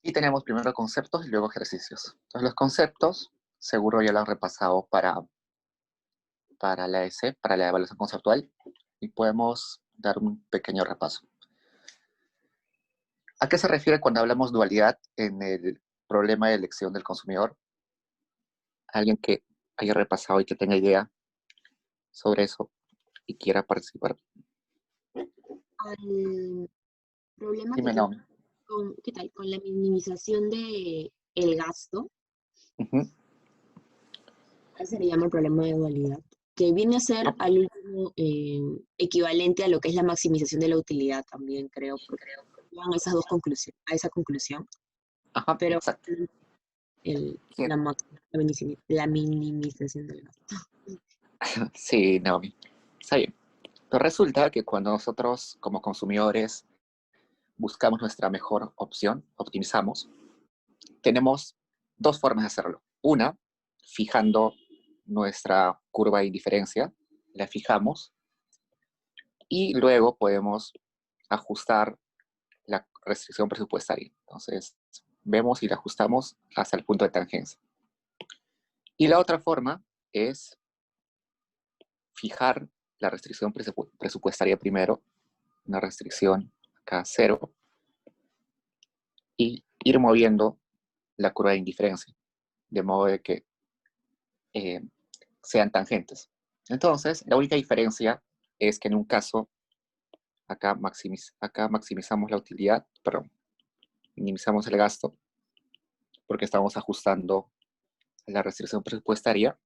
Y tenemos primero conceptos y luego ejercicios. Entonces los conceptos, seguro ya lo han repasado para la ESE, para la evaluación conceptual, y podemos dar un pequeño repaso. ¿A qué se refiere cuando hablamos dualidad en el problema de elección del consumidor? Alguien que haya repasado y que tenga idea sobre eso y quiera participar. Al problema que Dime, tiene Naomi. ¿qué tal? Con la minimización de el gasto, Ujú. ese se le llama el problema de dualidad, que viene a ser ¿No? al último equivalente a lo que es la maximización de la utilidad también, creo, porque llegan a esas dos conclusiones, a esa conclusión, Ajá, pero exacto. la, la minimización del gasto. Sí, Naomi. Está bien. Pero resulta que cuando nosotros como consumidores buscamos nuestra mejor opción, optimizamos, tenemos dos formas de hacerlo. Una, fijando nuestra curva de indiferencia, la fijamos y luego podemos ajustar la restricción presupuestaria. Entonces, vemos y la ajustamos hasta el punto de tangencia. Y la otra forma es fijar la restricción presupuestaria primero, una restricción acá cero, y ir moviendo la curva de indiferencia, de modo de que eh, sean tangentes. Entonces, la única diferencia es que en un caso, acá maximizamos la utilidad, perdón, minimizamos el gasto, porque estamos ajustando la restricción presupuestaria,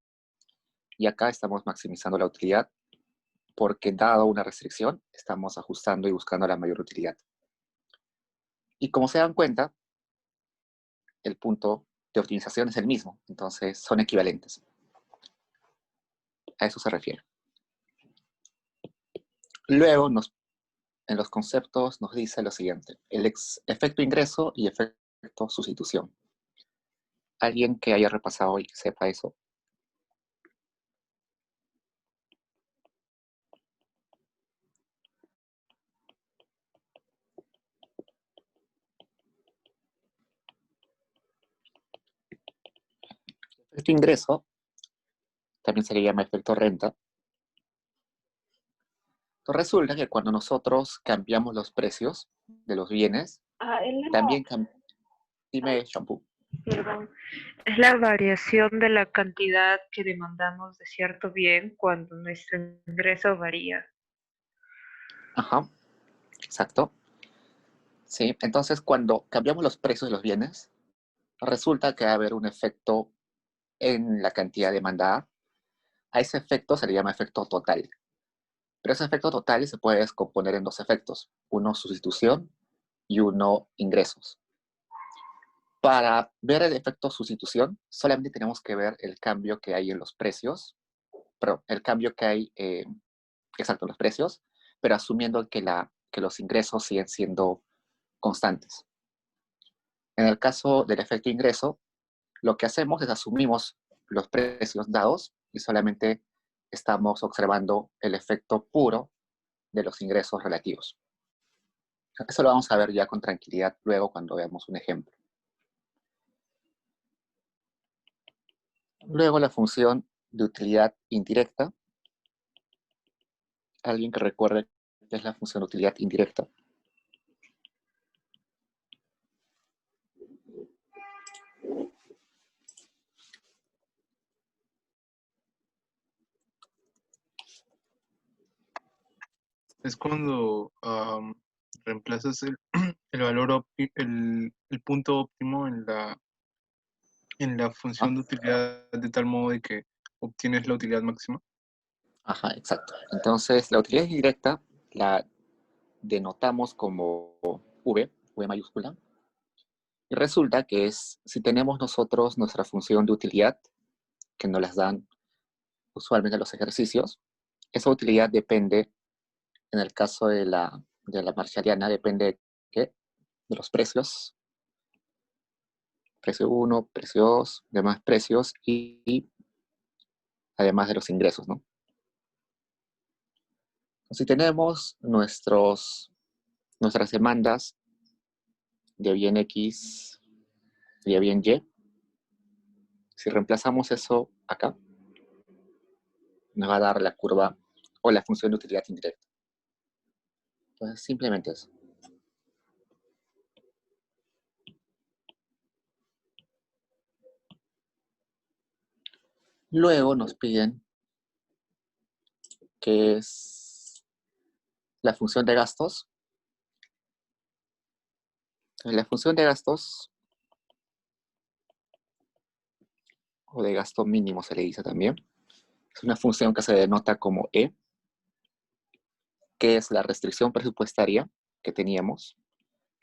y acá estamos maximizando la utilidad, porque dado una restricción, estamos ajustando y buscando la mayor utilidad. Y como se dan cuenta, el punto de optimización es el mismo, entonces son equivalentes. A eso se refiere. Luego, en los conceptos nos dice lo siguiente: el efecto ingreso y efecto sustitución. ¿Alguien que haya repasado y que sepa eso? El efecto ingreso también se le llama efecto renta. Entonces resulta que cuando nosotros cambiamos los precios de los bienes, también dime, shampoo. Perdón, es la variación de la cantidad que demandamos de cierto bien cuando nuestro ingreso varía. Ajá, exacto. Sí, entonces cuando cambiamos los precios de los bienes, resulta que va a haber un efecto en la cantidad demandada. A ese efecto se le llama efecto total. Pero ese efecto total se puede descomponer en dos efectos: uno sustitución y uno ingresos. Para ver el efecto sustitución, solamente tenemos que ver el cambio que hay en los precios, pero el cambio que hay, exacto, en los precios, pero asumiendo que los ingresos siguen siendo constantes. En el caso del efecto ingreso, lo que hacemos es asumimos los precios dados y solamente estamos observando el efecto puro de los ingresos relativos. Eso lo vamos a ver ya con tranquilidad luego cuando veamos un ejemplo. Luego la función de utilidad indirecta. ¿Alguien que recuerde qué es la función de utilidad indirecta? Es cuando reemplazas el valor el punto óptimo en la ¿Ah? función de utilidad de tal modo de que obtienes la utilidad máxima. Ajá, exacto. Entonces, la utilidad indirecta la denotamos como V mayúscula, y resulta que es, si tenemos nosotros nuestra función de utilidad, que nos las dan usualmente los ejercicios, esa utilidad depende, en el caso de la marshalliana, depende de, ¿qué? De los precios, precio 1, precio 2, demás precios, y además de los ingresos, ¿no? Si tenemos nuestras demandas de bien X sería bien Y. Si reemplazamos eso acá, nos va a dar la curva o la función de utilidad indirecta. Entonces, simplemente eso. Luego nos piden que es la función de gastos. La función de gastos, o de gasto mínimo se le dice también, es una función que se denota como E, que es la restricción presupuestaria que teníamos,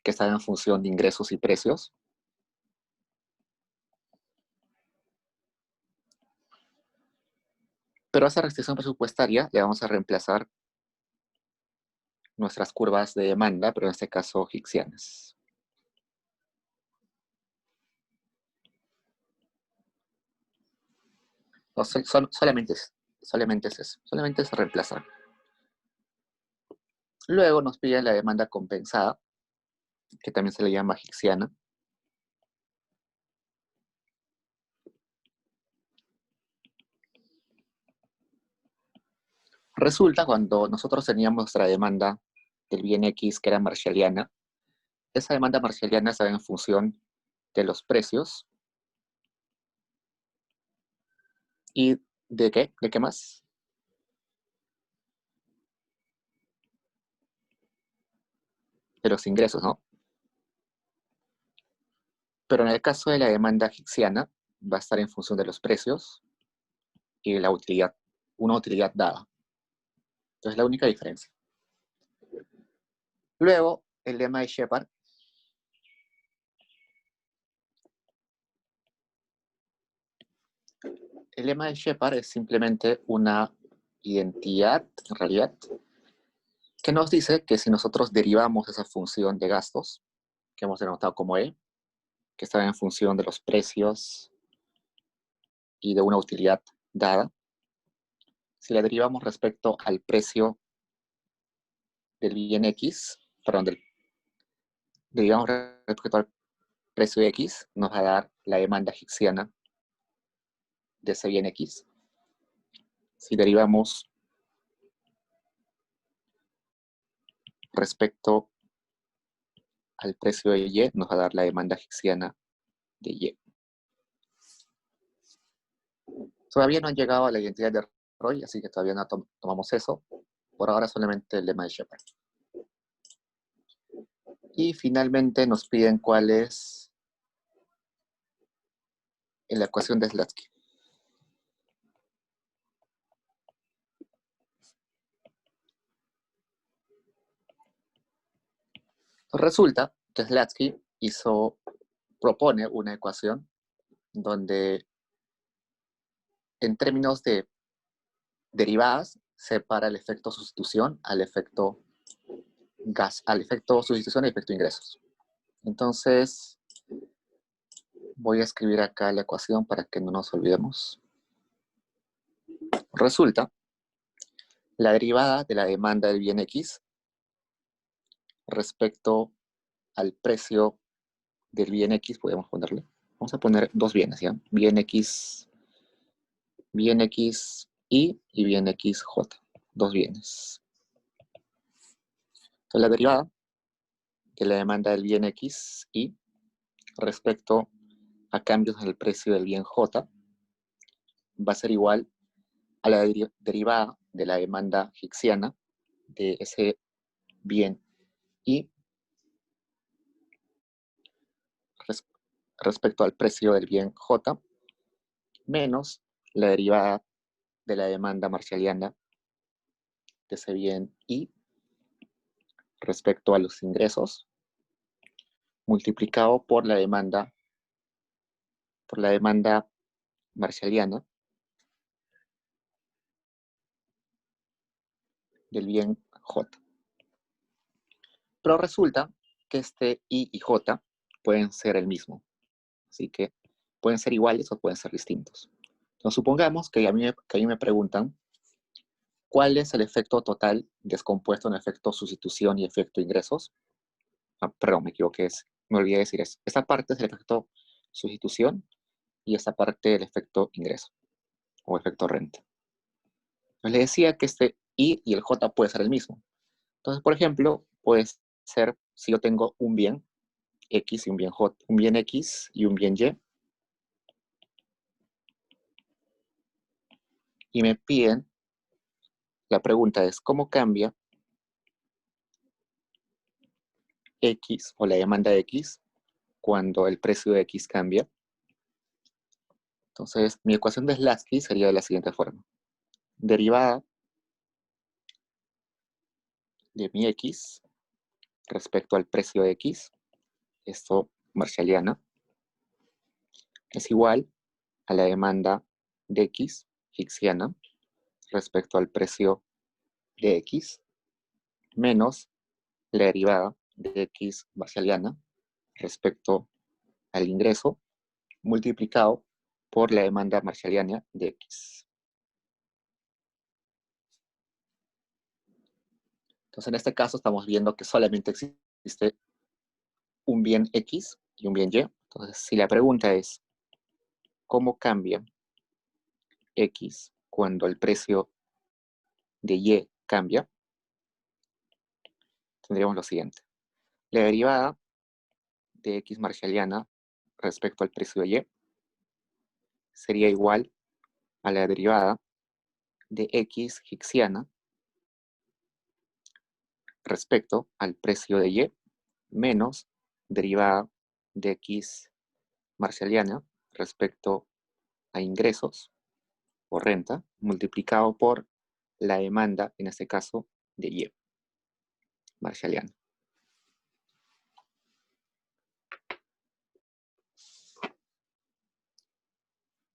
que está en función de ingresos y precios. Pero a esa restricción presupuestaria le vamos a reemplazar nuestras curvas de demanda, pero en este caso hicksianas. No, solamente es eso, solamente es reemplazar. Luego nos piden la demanda compensada, que también se le llama hicksiana. Resulta cuando nosotros teníamos nuestra demanda del bien X, que era marshalliana, esa demanda marshalliana estaba en función de los precios. ¿Y de qué? ¿De qué más? De los ingresos, ¿no? Pero en el caso de la demanda hicksiana, va a estar en función de los precios y de la utilidad, una utilidad dada. Entonces, la única diferencia. Luego, el lema de Shepard. El lema de Shepard es simplemente una identidad, en realidad, que nos dice que si nosotros derivamos esa función de gastos, que hemos denotado como E, que está en función de los precios y de una utilidad dada, si la derivamos respecto al precio del bien X, perdón, derivamos respecto al precio de X, nos va a dar la demanda hicksiana de ese bien X. Si derivamos respecto al precio de Y, nos va a dar la demanda hicksiana de Y. Todavía no han llegado a la identidad de Roy, así que todavía no tomamos eso. Por ahora solamente el lema de Shepard. Y finalmente nos piden cuál es la ecuación de Slatsky. Resulta que Slatsky propone una ecuación donde en términos de derivadas separa el efecto sustitución al efecto sustitución y efecto ingresos. Entonces, voy a escribir acá la ecuación para que no nos olvidemos. Resulta la derivada de la demanda del bien X respecto al precio del bien X, podemos ponerle. Vamos a poner dos bienes, ¿ya? Bien X Y y bien XJ. Dos bienes. Entonces, la derivada de la demanda del bien X y respecto a cambios en el precio del bien J va a ser igual a la derivada de la demanda hicksiana de ese bien Y respecto al precio del bien J menos la derivada de la demanda marshalliana de ese bien Y respecto a los ingresos multiplicado por la demanda marshalliana del bien J. Pero resulta que este I y J pueden ser el mismo. Así que pueden ser iguales o pueden ser distintos. Entonces, supongamos que a mí me preguntan cuál es el efecto total descompuesto en efecto sustitución y efecto ingresos. Perdón, me equivoqué. Me olvidé decir eso. Esta parte es el efecto sustitución, y esta parte el efecto ingreso o efecto renta. Entonces, le decía que este I y el J puede ser el mismo. Entonces, por ejemplo, puede ser si yo tengo un bien X y un bien J, un bien X y un bien Y me piden, la pregunta es, ¿cómo cambia X o la demanda X cuando el precio de X cambia? Entonces, mi ecuación de Slatsky sería de la siguiente forma. Derivada de mi X respecto al precio de X, esto marshalliana, es igual a la demanda de X hicksiana respecto al precio de X menos la derivada de X marshalliana respecto al ingreso multiplicado por la demanda marshalliana de X. Entonces, en este caso estamos viendo que solamente existe un bien X y un bien Y. Entonces, si la pregunta es, ¿cómo cambia X cuando el precio de Y cambia? Tendríamos lo siguiente. La derivada de X marshalliana respecto al precio de Y sería igual a la derivada de X hicksiana respecto al precio de Y menos derivada de X marshalliana respecto a ingresos o renta multiplicado por la demanda, en este caso, de Y marshalliana.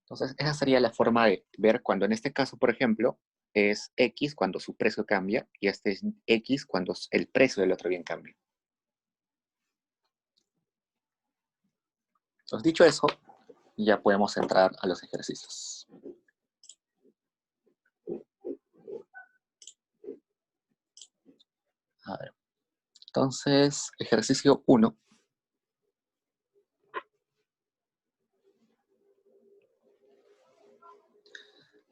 Entonces, esa sería la forma de ver cuando en este caso, por ejemplo, es X cuando su precio cambia y este es X cuando el precio del otro bien cambia. Entonces, dicho eso, ya podemos entrar a los ejercicios. A ver. Entonces, ejercicio 1.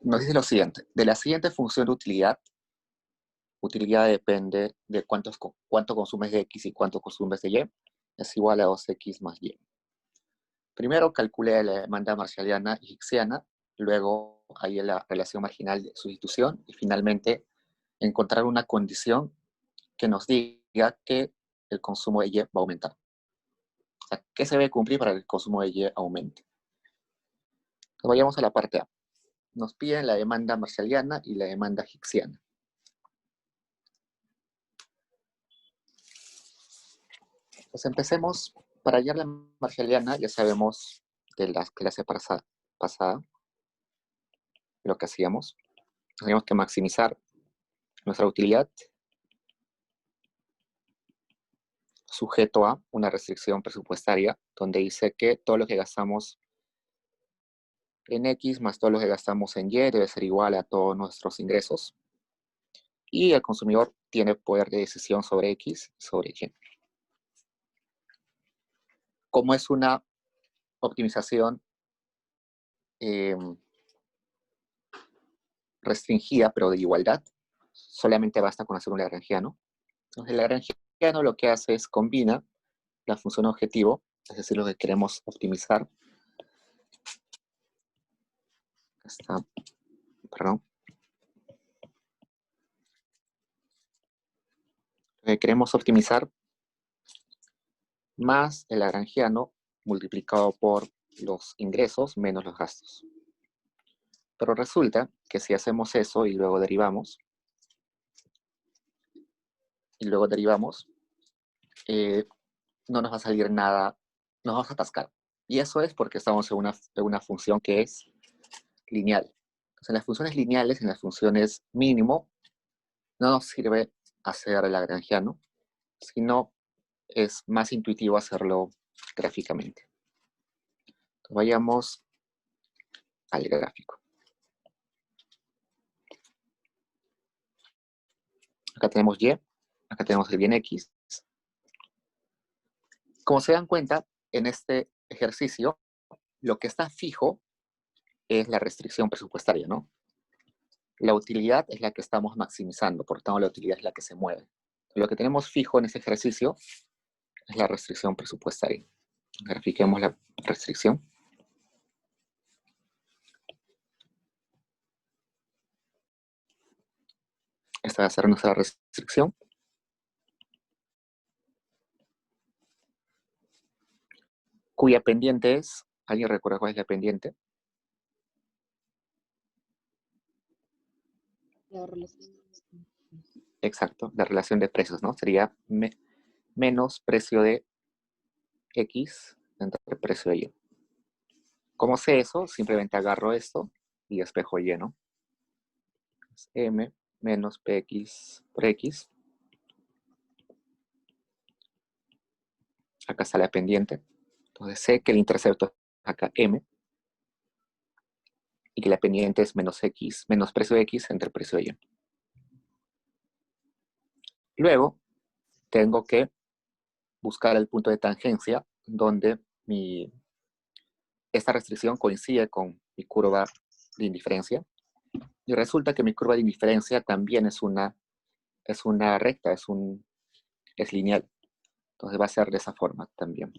Nos dice lo siguiente. De la siguiente función de utilidad depende de cuánto consumes de X y cuánto consumes de Y, es igual a 2X más Y. Primero calcule la demanda marshalliana y hicksiana, luego hay la relación marginal de sustitución y finalmente encontrar una condición que nos diga que el consumo de Y va a aumentar. O sea, ¿qué se debe cumplir para que el consumo de Y aumente? Entonces, vayamos a la parte A. Nos piden la demanda marshalliana y la demanda hicksiana. Pues empecemos. Para hallar la marshalliana, ya sabemos de la clase pasada lo que hacíamos. Tenemos que maximizar nuestra utilidad sujeto a una restricción presupuestaria donde dice que todo lo que gastamos en X más todo lo que gastamos en Y debe ser igual a todos nuestros ingresos. Y el consumidor tiene poder de decisión sobre X y sobre Y. Como es una optimización restringida, pero de igualdad, solamente basta con hacer un lagrangiano. Entonces, el lagrangiano lo que hace es combina la función objetivo, es decir, lo que queremos optimizar. Está, perdón. Lo que queremos optimizar más el lagrangiano multiplicado por los ingresos menos los gastos. Pero resulta que si hacemos eso y luego derivamos, no nos va a salir nada, nos vamos a atascar. Y eso es porque estamos en una función que es lineal. Entonces, en las funciones lineales, en las funciones mínimo, no nos sirve hacer el lagrangiano, sino es más intuitivo hacerlo gráficamente. Entonces, vayamos al gráfico. Acá tenemos Y, acá tenemos el bien X. Como se dan cuenta, en este ejercicio lo que está fijo es la restricción presupuestaria, ¿no? La utilidad es la que estamos maximizando, por tanto la utilidad es la que se mueve. Lo que tenemos fijo en ese ejercicio es la restricción presupuestaria. Grafiquemos la restricción. Esta va a ser nuestra restricción. Cuya pendiente es, ¿alguien recuerda cuál es la pendiente? La relación. Exacto, la relación de precios, ¿no? Sería menos precio de X entre el precio de Y. ¿Cómo sé eso? Simplemente agarro esto y despejo Y, ¿no? Es M menos PX por X. Acá está la pendiente. Entonces sé que el intercepto es acá M y que la pendiente es menos X, menos precio de X entre el precio de Y. Luego tengo que buscar el punto de tangencia donde esta restricción coincide con mi curva de indiferencia. Y resulta que mi curva de indiferencia también es una recta, es lineal. Entonces va a ser de esa forma también.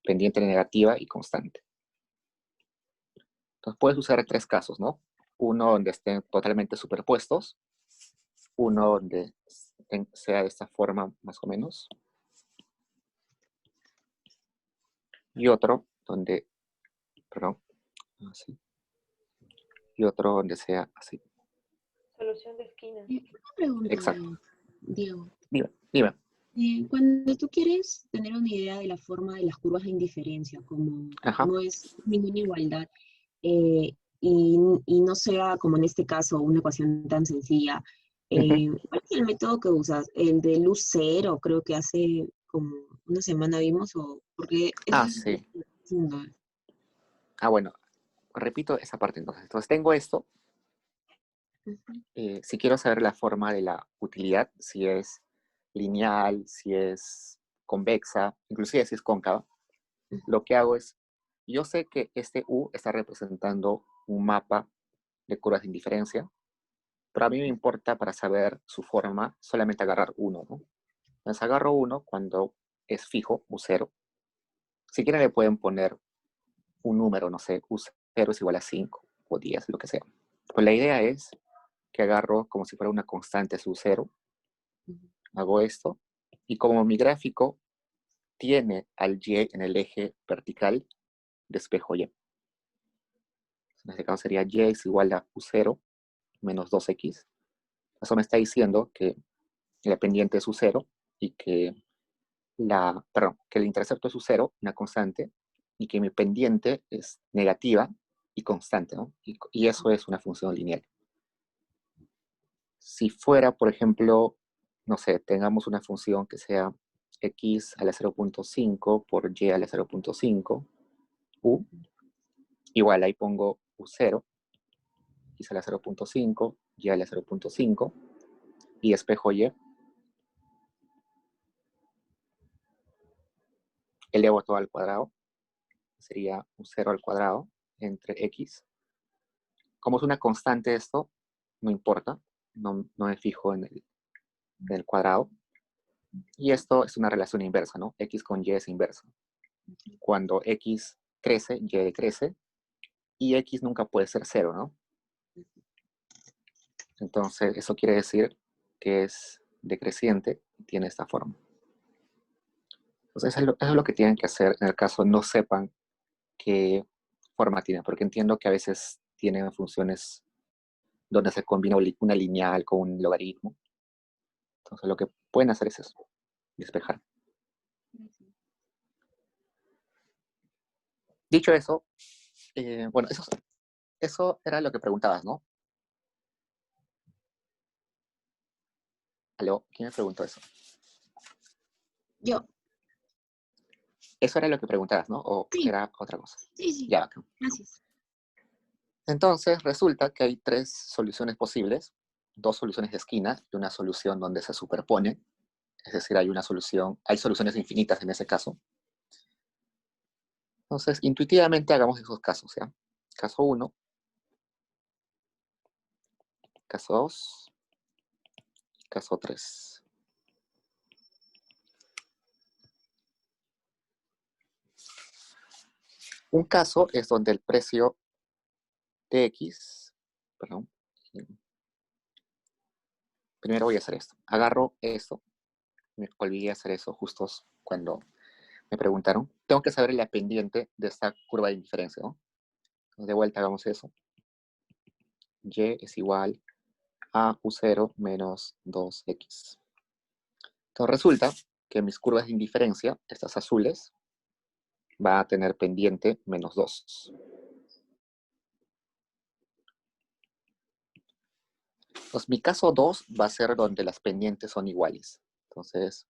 Pendiente negativa y constante. Entonces puedes usar tres casos, ¿no? Uno donde estén totalmente superpuestos. Uno donde sea de esta forma más o menos. Y otro donde, perdón, así. Y otro donde sea así. Solución de esquina. Una pregunta, Exacto. Diego. Dime. Cuando tú quieres tener una idea de la forma de las curvas de indiferencia, como Ajá. no es ninguna igualdad, y no sea como en este caso una ecuación tan sencilla, ¿cuál es el método que usas? ¿El de luz cero? Creo que hace como una semana vimos, o porque eso es Sí. profundo. Bueno, repito esa parte entonces. Entonces tengo esto. Si quiero saber la forma de la utilidad, si es lineal, si es convexa, inclusive si es cóncava, lo que hago es, yo sé que este U está representando un mapa de curvas de indiferencia, pero a mí me importa para saber su forma solamente agarrar uno, ¿no? Entonces agarro uno cuando es fijo, U0. Si quieren le pueden poner un número, no sé, U0 es igual a 5 o 10, lo que sea. Pues la idea es que agarro como si fuera una constante su 0, hago esto, y como mi gráfico tiene al Y en el eje vertical, despejo Y. En este caso sería Y es igual a U0 menos 2X. Eso me está diciendo que la pendiente es U0 y que que el intercepto es U0, una constante, y que mi pendiente es negativa y constante, ¿no? Y eso es una función lineal. Si fuera, por ejemplo, no sé, tengamos una función que sea x a la 0.5 por y a la 0.5, u, igual ahí pongo u0, x a la 0.5, y a la 0.5, y espejo y, elevo todo al cuadrado, sería u0 al cuadrado entre x. Como es una constante esto, no importa, no me fijo en el cuadrado. Y esto es una relación inversa, ¿no? X con Y es inversa. Cuando X crece, Y decrece, y X nunca puede ser 0, ¿no? Entonces, eso quiere decir que es decreciente y tiene esta forma. Entonces, eso es lo que tienen que hacer en el caso no sepan qué forma tiene, porque entiendo que a veces tienen funciones donde se combina una lineal con un logaritmo. Entonces, lo que pueden hacer es eso, despejar. Dicho eso, bueno, eso era lo que preguntabas, ¿no? ¿Aló? ¿Quién me preguntó eso? Yo. Eso era lo que preguntabas, ¿no? ¿O Sí. era otra cosa? Sí. Ya, bacán. Gracias. Entonces, resulta que hay tres soluciones posibles, dos soluciones de esquina y una solución donde se superpone. Es decir, hay soluciones infinitas en ese caso. Entonces, intuitivamente hagamos esos casos, ¿ya? Caso 1, caso 2, caso 3. Un caso es donde el precio de X, perdón, primero voy a hacer esto. Agarro esto, me olvidé hacer eso justo cuando me preguntaron. Tengo que saber la pendiente de esta curva de indiferencia, ¿no? Entonces, de vuelta hagamos eso. Y es igual a U0 menos 2X. Entonces resulta que mis curvas de indiferencia, estas azules, va a tener pendiente menos 2. Entonces mi caso 2 va a ser donde las pendientes son iguales. Entonces,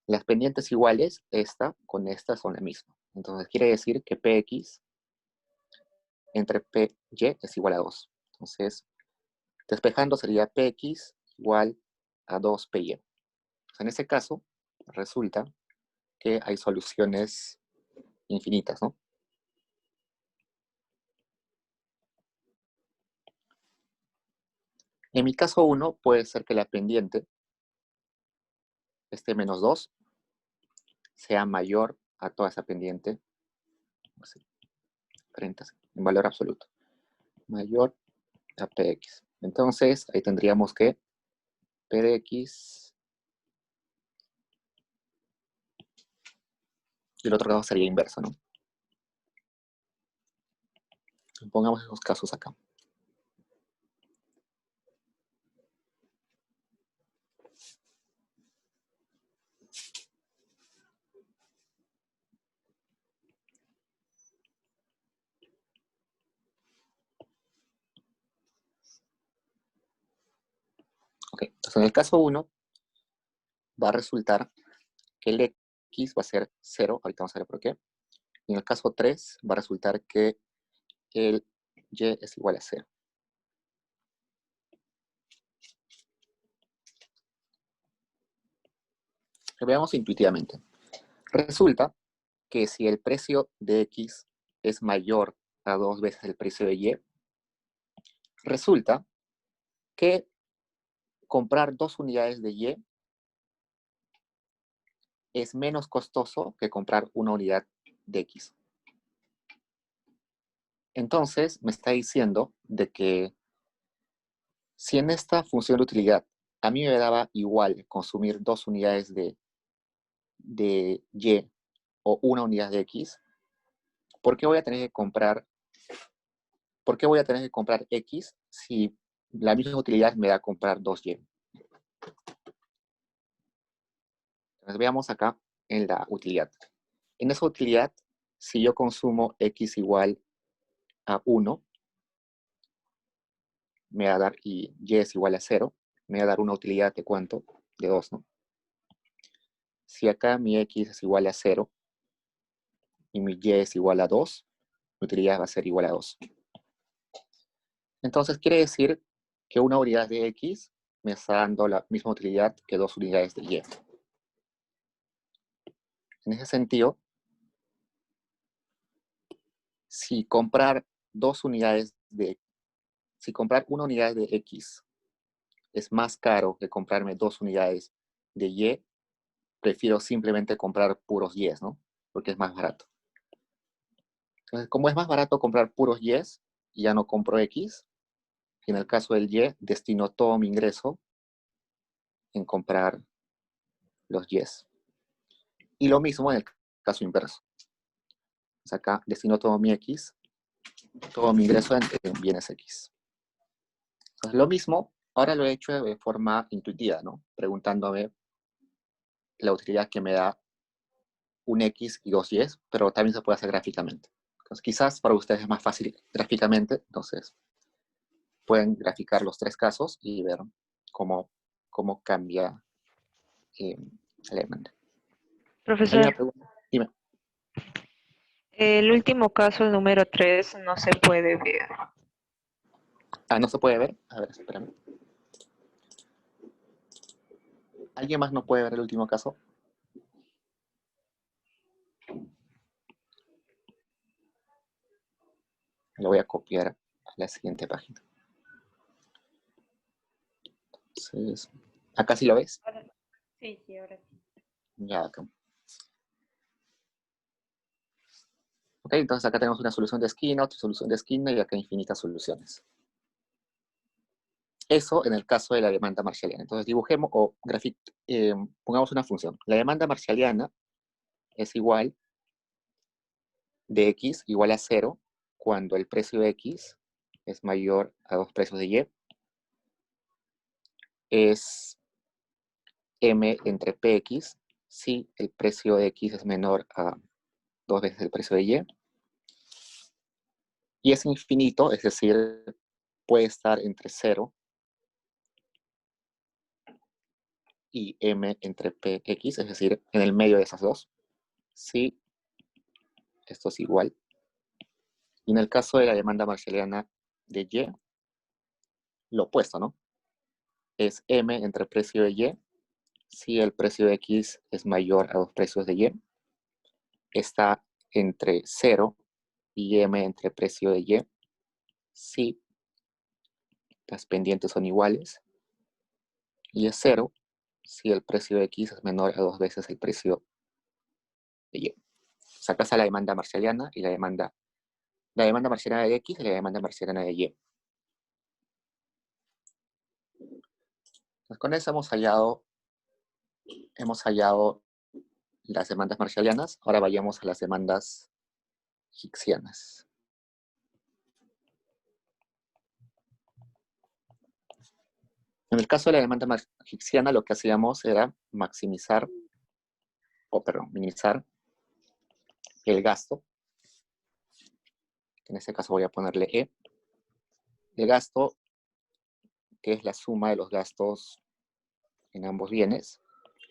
las pendientes iguales, esta con esta son la misma. Entonces quiere decir que Px entre Py es igual a 2. Entonces, despejando sería Px igual a 2Py. Entonces, en ese caso, resulta que hay soluciones infinitas, ¿no? En mi caso 1 puede ser que la pendiente, este menos 2, sea mayor a toda esa pendiente, así, en valor absoluto, mayor a Px. Entonces, ahí tendríamos que P de X, y el otro caso sería inverso, ¿no? Pongamos esos casos acá. Ok, entonces en el caso 1 va a resultar que el X va a ser 0, ahorita vamos a ver por qué. Y en el caso 3 va a resultar que el Y es igual a 0. Lo veamos intuitivamente. Resulta que si el precio de X es mayor a 2 veces el precio de Y, resulta que comprar 2 unidades de Y es menos costoso que comprar una unidad de X. Entonces, me está diciendo de que si en esta función de utilidad a mí me daba igual consumir 2 unidades de Y o una unidad de X, ¿por qué voy a tener que comprar X si la misma utilidad me da comprar 2Y? Entonces veamos acá en la utilidad. En esa utilidad, si yo consumo X igual a 1, me va a dar, y Y es igual a 0, me va a dar una utilidad de ¿cuánto? De 2, ¿no? Si acá mi X es igual a 0 y mi Y es igual a 2, mi utilidad va a ser igual a 2. Entonces quiere decir que una unidad de X me está dando la misma utilidad que 2 unidades de Y. En ese sentido, si comprar una unidad de X es más caro que comprarme 2 unidades de Y, prefiero simplemente comprar puros Y, ¿no? Porque es más barato. Entonces, como es más barato comprar puros Y, ya no compro X. Y en el caso del Y, destino todo mi ingreso en comprar los Y. Y lo mismo en el caso inverso. Entonces acá destino todo mi X, todo mi ingreso en bienes X. Entonces lo mismo, ahora lo he hecho de forma intuitiva, ¿no? Preguntándome la utilidad que me da un X y dos Y, pero también se puede hacer gráficamente. Entonces, quizás para ustedes es más fácil gráficamente, entonces pueden graficar los 3 casos y ver cómo cambia el elemento. ¿Hay una Profesor, pregunta? Dime. el último caso, el número 3, no se puede ver. ¿No se puede ver? A ver, espérame. ¿Alguien más no puede ver el último caso? Lo voy a copiar a la siguiente página. Entonces, ¿acá sí lo ves? Sí, ahora sí. Ya, acá. Ok, entonces acá tenemos una solución de esquina, otra solución de esquina y acá infinitas soluciones. Eso en el caso de la demanda marshalliana. Entonces dibujemos o pongamos una función. La demanda marshalliana es igual de x igual a 0 cuando el precio de x es mayor a 2 precios de y. Es m entre px si el precio de x es menor a 2 veces el precio de y. Y es infinito, es decir, puede estar entre 0 y m entre px, es decir, en el medio de esas dos. Si esto es igual. Y en el caso de la demanda marshalliana de y, lo opuesto, ¿no? Es m entre precio de y si el precio de x es mayor a 2 precios de y. Está entre 0 y m entre precio de y si las pendientes son iguales. Y es 0 si el precio de x es menor a 2 veces el precio de y. Sacas a la demanda marshalliana y la demanda marshalliana de x y la demanda marshalliana de y. Pues con eso hemos hallado las demandas marshallianas. Ahora vayamos a las demandas hicksianas. En el caso de la demanda hicksiana, lo que hacíamos era minimizar el gasto. En este caso voy a ponerle E. El gasto, que es la suma de los gastos en ambos bienes.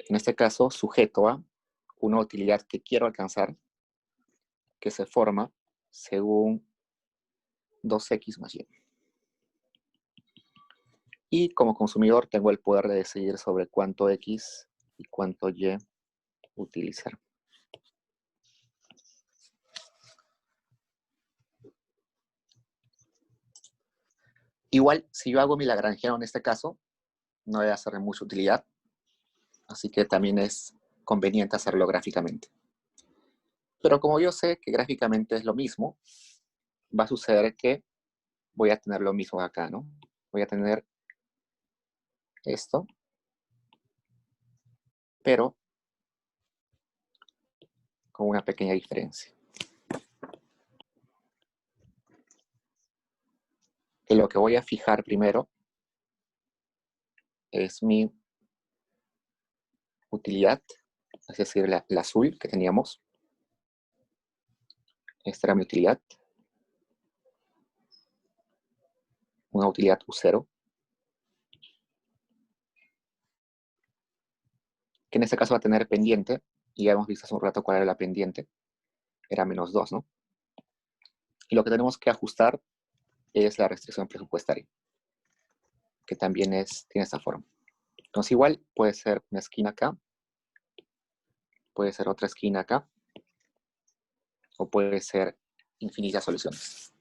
En este caso, sujeto a una utilidad que quiero alcanzar, que se forma según 2x más y. Y como consumidor tengo el poder de decidir sobre cuánto x y cuánto y utilizar. Igual, si yo hago mi lagrangiano en este caso, no debe hacer de mucha utilidad, así que también es conveniente hacerlo gráficamente. Pero como yo sé que gráficamente es lo mismo, va a suceder que voy a tener lo mismo acá, ¿no? Voy a tener esto, pero con una pequeña diferencia. Que lo que voy a fijar primero es mi utilidad, es decir, la azul que teníamos. Esta era mi utilidad. Una utilidad U0. Que en este caso va a tener pendiente, y ya hemos visto hace un rato cuál era la pendiente. Era -2, ¿no? Y lo que tenemos que ajustar es la restricción presupuestaria, que también tiene esta forma. Entonces igual puede ser una esquina acá, puede ser otra esquina acá, o puede ser infinitas soluciones.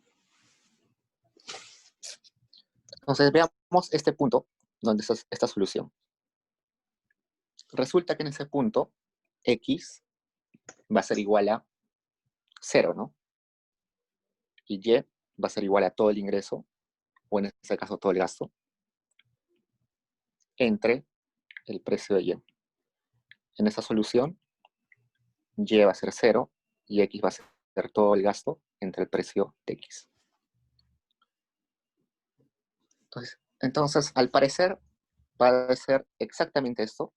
Entonces veamos este punto, donde está esta solución. Resulta que en ese punto, x va a ser igual a 0, ¿no? Y y va a ser igual a todo el ingreso, o en este caso todo el gasto, entre el precio de y. En esa solución, y va a ser 0 y x va a ser todo el gasto entre el precio de x. Entonces, al parecer, va a ser exactamente esto.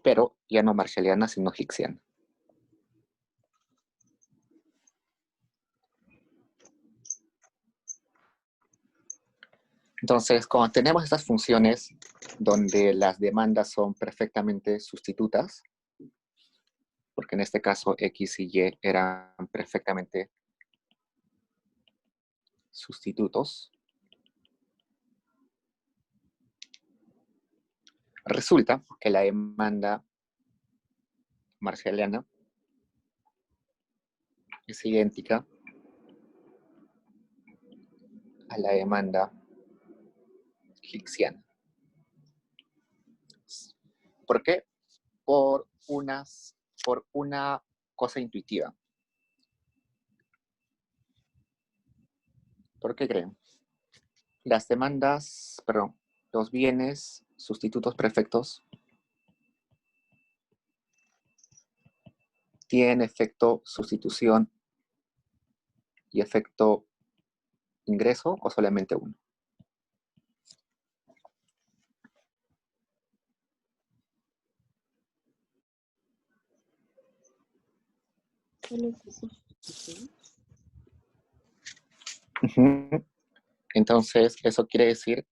Pero ya no marshalliana, sino hicksiana. Entonces, cuando tenemos estas funciones donde las demandas son perfectamente sustitutas, porque en este caso x y y eran perfectamente sustitutos, Resulta que la demanda marshalliana es idéntica a la demanda higksiana. ¿Por qué? Por una cosa intuitiva. ¿Por qué creen? Las demandas, perdón, los bienes sustitutos perfectos tienen efecto sustitución y efecto ingreso o solamente uno. Entonces, eso quiere decir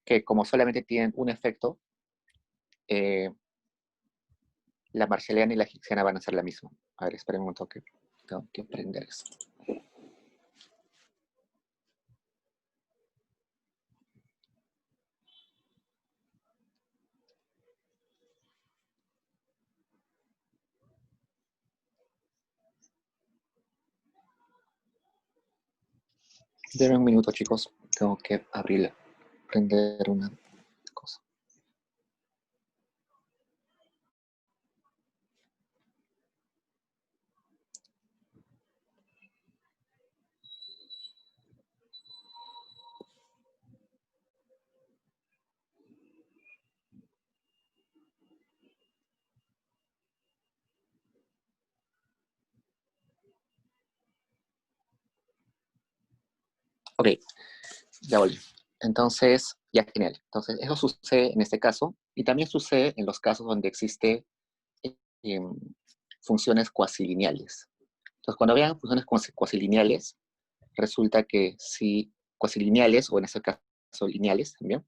que como solamente tienen un efecto, la marshalliana y la higksiana van a ser la misma. A ver, esperen un momento que tengo que aprender eso. Denme un minuto, chicos. Tengo que aprender una cosa. Ok, ya volví. Entonces, ya genial. Entonces, eso sucede en este caso y también sucede en los casos donde existe funciones cuasilineales. Entonces, cuando vean funciones cuasilineales, resulta que si cuasilineales, o en este caso lineales también,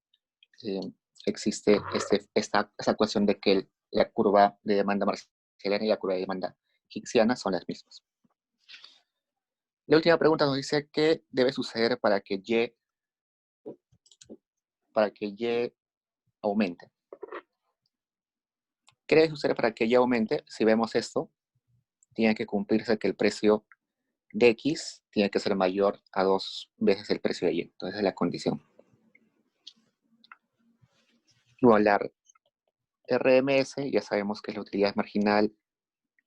eh, existe esa ecuación de que la curva de demanda marshalliana y la curva de demanda higksiana son las mismas. La última pregunta nos dice qué debe suceder para que Y aumente. ¿Qué debe suceder para que Y aumente? Si vemos esto, tiene que cumplirse que el precio de X tiene que ser mayor a 2 veces el precio de Y. Entonces, esa es la condición. Luego, la RMS, ya sabemos que es la utilidad marginal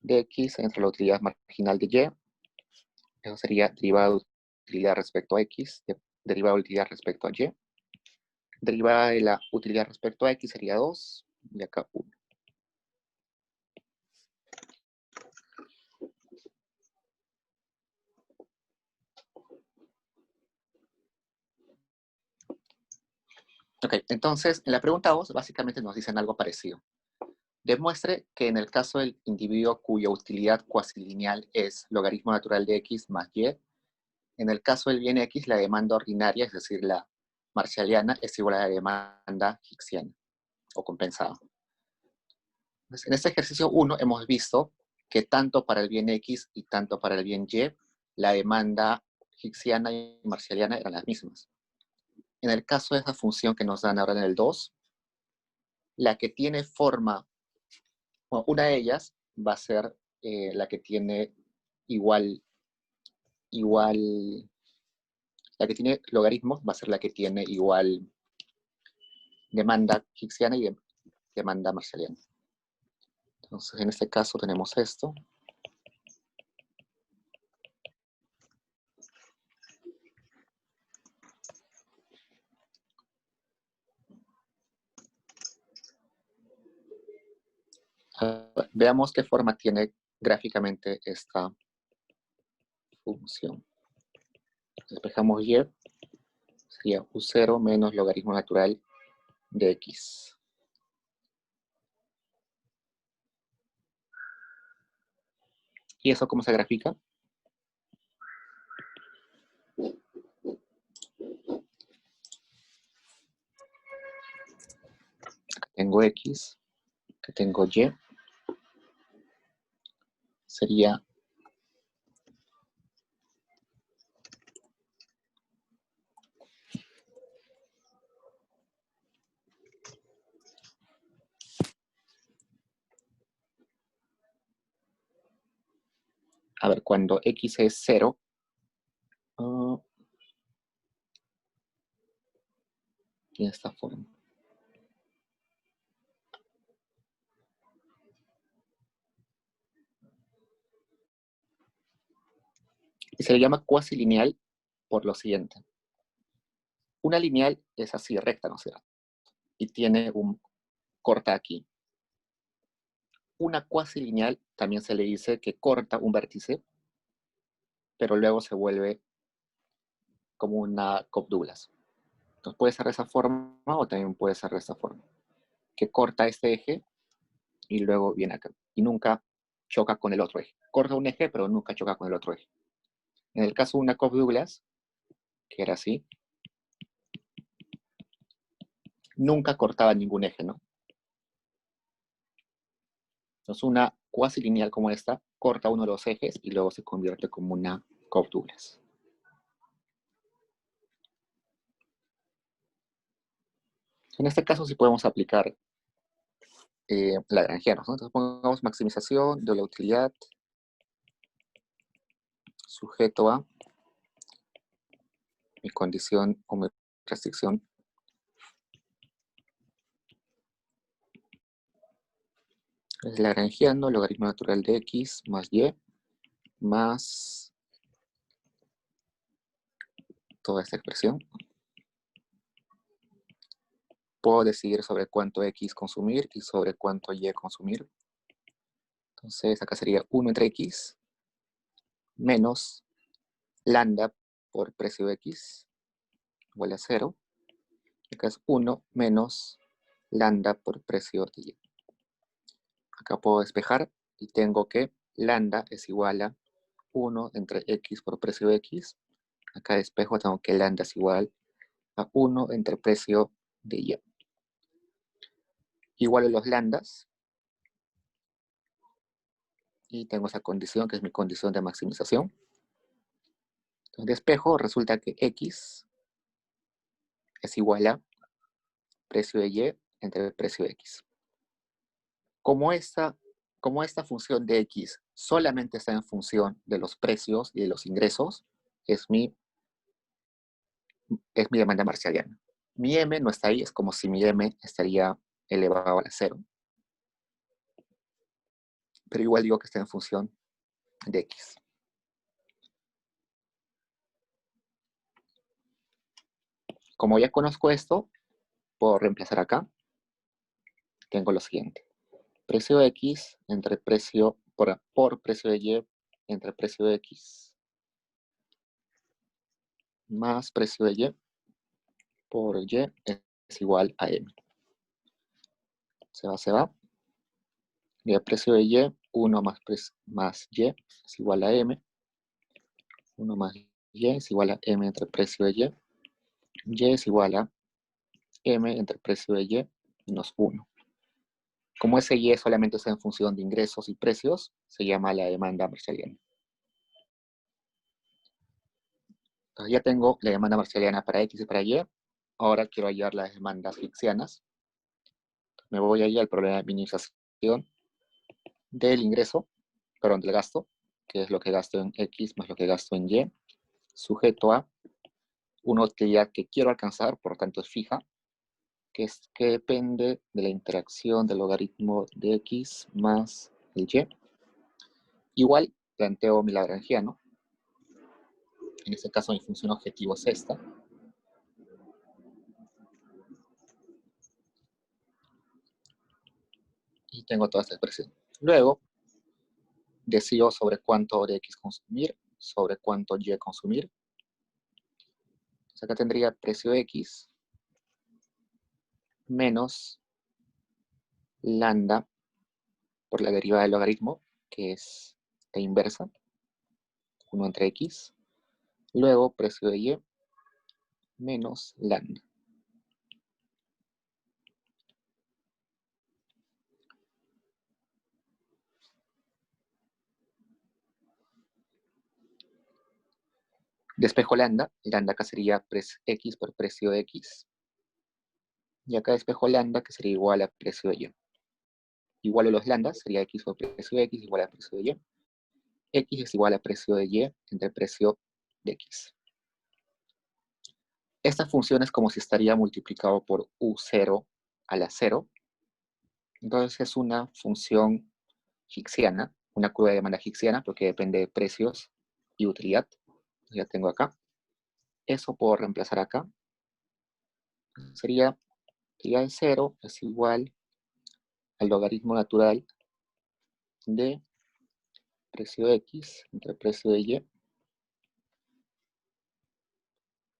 de X entre la utilidad marginal de Y. Eso sería derivada de utilidad respecto a X, derivada de utilidad respecto a Y. Derivada de la utilidad respecto a X sería 2, y acá 1. Ok, entonces, en la pregunta 2, básicamente nos dicen algo parecido. Demuestre que en el caso del individuo cuya utilidad cuasilineal es logaritmo natural de X más Y, en el caso del bien X, la demanda ordinaria, es decir, la marshalliana, es igual a la demanda higksiana o compensada. Entonces, en este ejercicio 1 hemos visto que tanto para el bien X y tanto para el bien Y, la demanda higksiana y marshalliana eran las mismas. En el caso de esa función que nos dan ahora en el 2, la que tiene forma, bueno, una de ellas va a ser la que tiene igual, la que tiene logaritmos va a ser la que tiene igual demanda higksiana y demanda marshalliana. Entonces, en este caso tenemos esto. Veamos qué forma tiene gráficamente esta función. Despejamos Y, sería U0 menos logaritmo natural de X. ¿Y eso cómo se grafica? Acá tengo X, acá tengo Y. Sería A ver, cuando x es 0, tiene esta forma. Y se le llama cuasi lineal por lo siguiente. Una lineal es así, recta, ¿no es cierto? Y tiene un corta aquí. Una cuasi lineal también se le dice que corta un vértice, pero luego se vuelve como una Cobb-Douglas. Entonces puede ser de esa forma o también puede ser de esta forma. Que corta este eje y luego viene acá. Y nunca choca con el otro eje. Corta un eje, pero nunca choca con el otro eje. En el caso de una Cobb-Douglas, que era así, nunca cortaba ningún eje, ¿no? Entonces una cuasi lineal como esta corta uno de los ejes y luego se convierte como una Cobb-Douglas. En este caso sí podemos aplicar lagrangianos, ¿no? Entonces pongamos maximización de la utilidad sujeto a mi condición o mi restricción. Es lagrangiano, logaritmo natural de x más y más toda esta expresión. Puedo decidir sobre cuánto x consumir y sobre cuánto y consumir. Entonces acá sería 1 entre x menos lambda por precio de x igual a 0. Acá es 1 menos lambda por precio de y. Acá puedo despejar y tengo que lambda es igual a 1 entre x por precio de x. Acá despejo, tengo que lambda es igual a 1 entre precio de y. Igualo los lambdas. Y tengo esa condición, que es mi condición de maximización. Entonces despejo, resulta que x es igual a precio de y entre el precio de x. Como esta función de x solamente está en función de los precios y de los ingresos, es mi demanda marcialiana. Mi m no está ahí, es como si mi m estaría elevado a 0. Pero igual digo que está en función de x. Como ya conozco esto, puedo reemplazar acá. Tengo lo siguiente. Precio de x entre precio por precio de y entre precio de x más precio de y por y es igual a m. Se va. Y el precio de y, 1 más y es igual a m. 1 más y es igual a m entre precio de y. Y es igual a m entre precio de y menos 1. Como ese y solamente está en función de ingresos y precios, se llama la demanda marcialiana. Entonces ya tengo la demanda marcialiana para x y para y. Ahora quiero hallar las demandas hicksianas. Me voy ahí al problema de minimización del ingreso, perdón, del gasto, que es lo que gasto en x más lo que gasto en y, sujeto a una utilidad que quiero alcanzar, por lo tanto es fija, que depende de la interacción del logaritmo de x más el y. Igual planteo mi lagrangiano. En este caso mi función objetivo es esta. Y tengo toda esta expresión. Luego, decido sobre cuánto de x consumir, sobre cuánto y consumir. Entonces acá tendría precio de x menos lambda por la derivada del logaritmo, que es la inversa, 1 entre x. Luego, precio de y menos lambda. Despejo lambda acá sería x por precio de x. Y acá despejo lambda, que sería igual a precio de y. Igual a los lambdas, sería x por precio de x igual a precio de y. X es igual a precio de Y entre precio de X. Esta función es como si estaría multiplicado por U0 a la 0. Entonces es una función hicksiana, una curva de demanda hicksiana, porque depende de precios y utilidad. Ya tengo acá. Eso puedo reemplazar acá. Sería utilidad de 0 es igual al logaritmo natural de precio de X entre precio de Y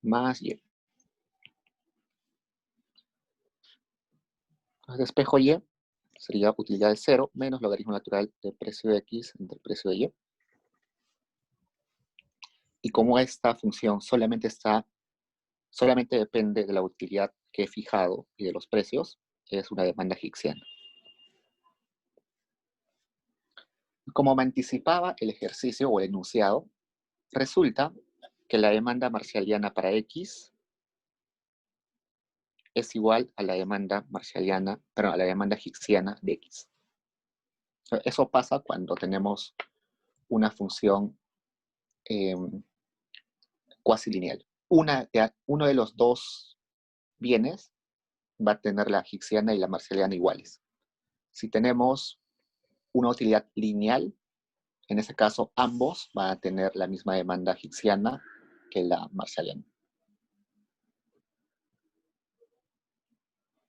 más Y. Entonces despejo Y sería utilidad de 0 menos logaritmo natural de precio de X entre precio de Y. Y como esta función solamente depende de la utilidad que he fijado y de los precios, es una demanda hicksiana. Como me anticipaba el ejercicio o el enunciado, resulta que la demanda marshalliana para X es igual a la demanda marshalliana, perdón, a la demanda hicksiana de X. Eso pasa cuando tenemos una función cuasi lineal. Uno de los dos bienes va a tener la hicksiana y la marshalliana iguales. Si tenemos una utilidad lineal, en ese caso ambos van a tener la misma demanda hicksiana que la marshalliana.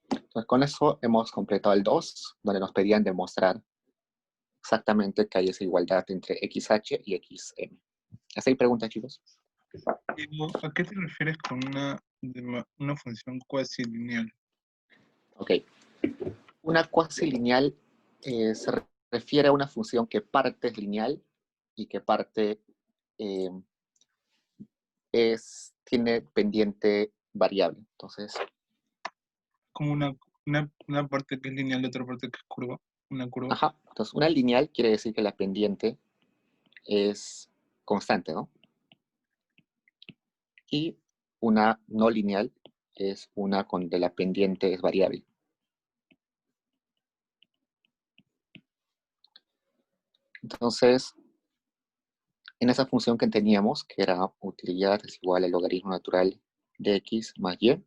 Entonces, con eso hemos completado el 2, donde nos pedían demostrar exactamente que hay esa igualdad entre XH y XM. ¿Hasta ahí preguntas, chicos? Diego, ¿a qué te refieres con una función cuasi lineal? Ok. Una cuasi lineal se refiere a una función que parte es lineal y que parte tiene pendiente variable. Entonces, Como una parte que es lineal y otra parte que es curva. Una curva. ajá. Entonces, una lineal quiere decir que la pendiente es constante, ¿no? Y una no lineal es una donde la pendiente es variable. Entonces, en esa función que teníamos, que era utilidad es igual al logaritmo natural de X más Y,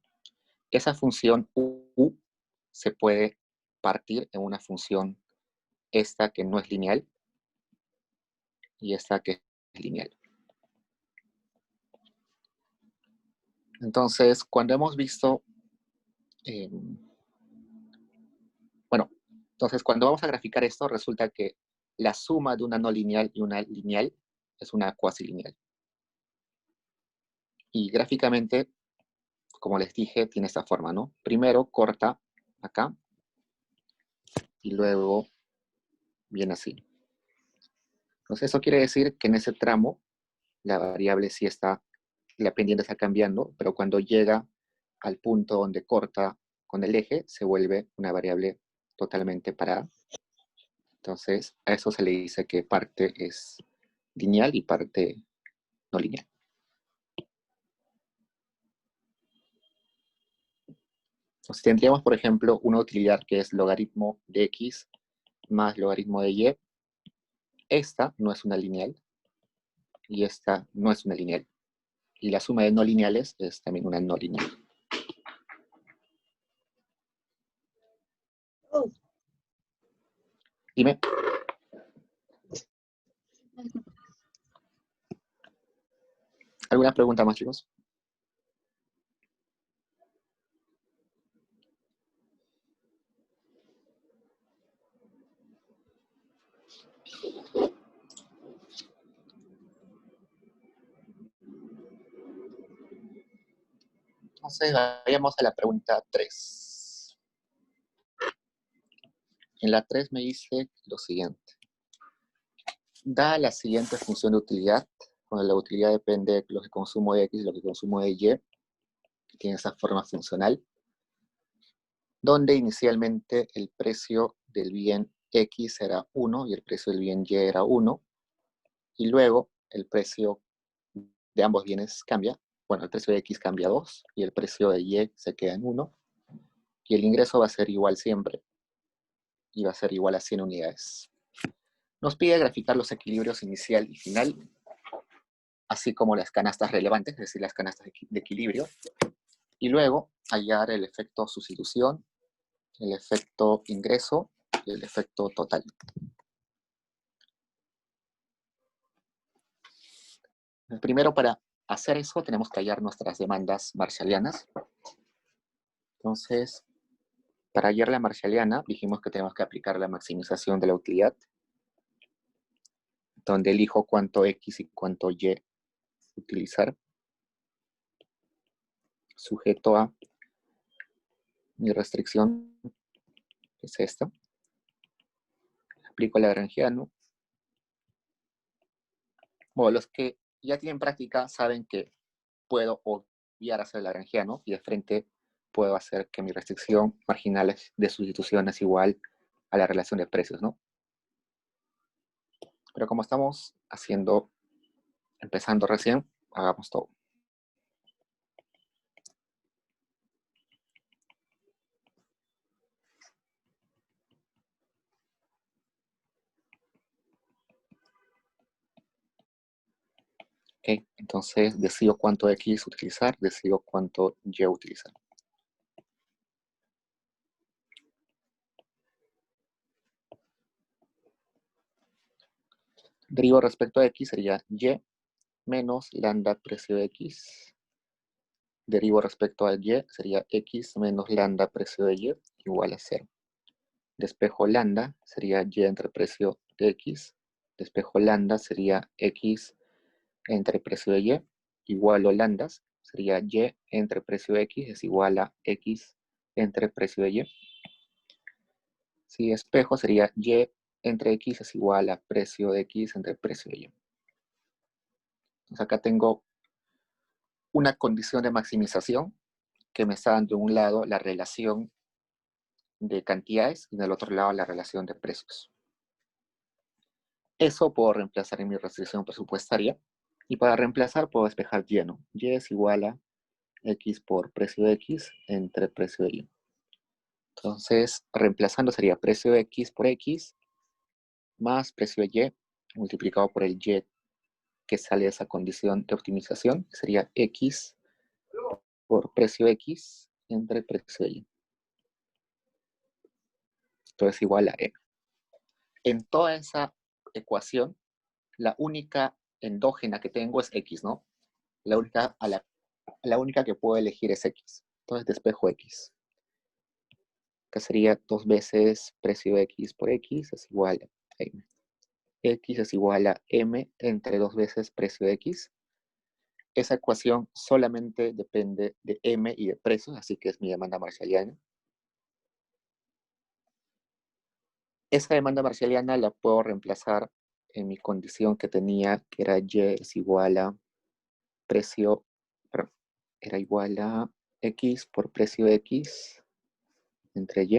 esa función U se puede partir en una función esta que no es lineal y esta que es lineal. Entonces, cuando hemos visto, entonces cuando vamos a graficar esto, resulta que la suma de una no lineal y una lineal es una cuasi lineal. Y gráficamente, como les dije, tiene esta forma, ¿no? Primero corta acá y luego viene así. Entonces eso quiere decir que en ese tramo la variable sí está, la pendiente está cambiando, pero cuando llega al punto donde corta con el eje, se vuelve una variable totalmente parada. Entonces a eso se le dice que parte es lineal y parte no lineal. Entonces tendríamos, por ejemplo, una utilidad que es logaritmo de X más logaritmo de Y. Esta no es una lineal y esta no es una lineal. Y la suma de no lineales es también una no lineal. Oh. Dime. ¿Alguna pregunta más, chicos? Entonces, vayamos a la pregunta 3. En la 3 me dice lo siguiente. Da la siguiente función de utilidad, cuando la utilidad depende de lo que consumo de X y lo que consumo de Y, que tiene esa forma funcional, donde inicialmente el precio del bien X era 1 y el precio del bien Y era 1, y luego el precio de ambos bienes cambia. Bueno, el precio de X cambia a 2 y el precio de Y se queda en 1, y el ingreso va a ser igual siempre, y va a ser igual a 100 unidades. Nos pide graficar los equilibrios inicial y final, así como las canastas relevantes, es decir, las canastas de equilibrio, y luego hallar el efecto sustitución, el efecto ingreso y el efecto total. Primero, para hacer eso, tenemos que hallar nuestras demandas marshallianas. Entonces, para hallar la marshalliana, dijimos que tenemos que aplicar la maximización de la utilidad, donde elijo cuánto X y cuánto Y utilizar, sujeto a mi restricción, que es esta. Aplico el lagrangiano. Bueno, los que ya tienen práctica saben que puedo obviar hacer el lagrangiano y de frente puedo hacer que mi restricción marginal de sustitución es igual a la relación de precios, ¿no? Pero como estamos empezando recién, hagamos todo. Ok, entonces decido cuánto X utilizar, decido cuánto Y utilizar. Derivo respecto a X sería Y menos lambda precio de X. Derivo respecto a Y sería X menos lambda precio de Y igual a 0. Despejo lambda sería Y entre precio de X. Despejo lambda sería X entre precio de Y. Igual a lambdas sería Y entre precio de X es igual a X entre precio de Y. Si despejo sería Y entre X es igual a precio de X entre precio de Y. Entonces acá tengo una condición de maximización que me está dando de un lado la relación de cantidades y del otro lado la relación de precios. Eso puedo reemplazar en mi restricción presupuestaria y para reemplazar puedo despejar Y, ¿no? Y es igual a X por precio de X entre precio de Y. Entonces, reemplazando sería precio de X por X más precio de Y multiplicado por el Y que sale de esa condición de optimización, que sería X por precio X entre precio de Y. Esto es igual a M. En toda esa ecuación, la única endógena que tengo es X, ¿no? La única que puedo elegir es X. Entonces despejo X. Que sería 2 veces precio de X por X es igual a M. X es igual a M entre 2 veces precio de X. Esa ecuación solamente depende de M y de precios, así que es mi demanda marshalliana. Esa demanda marshalliana la puedo reemplazar en mi condición que tenía, que era Y es igual a precio, perdón, era igual a X por precio de X entre Y,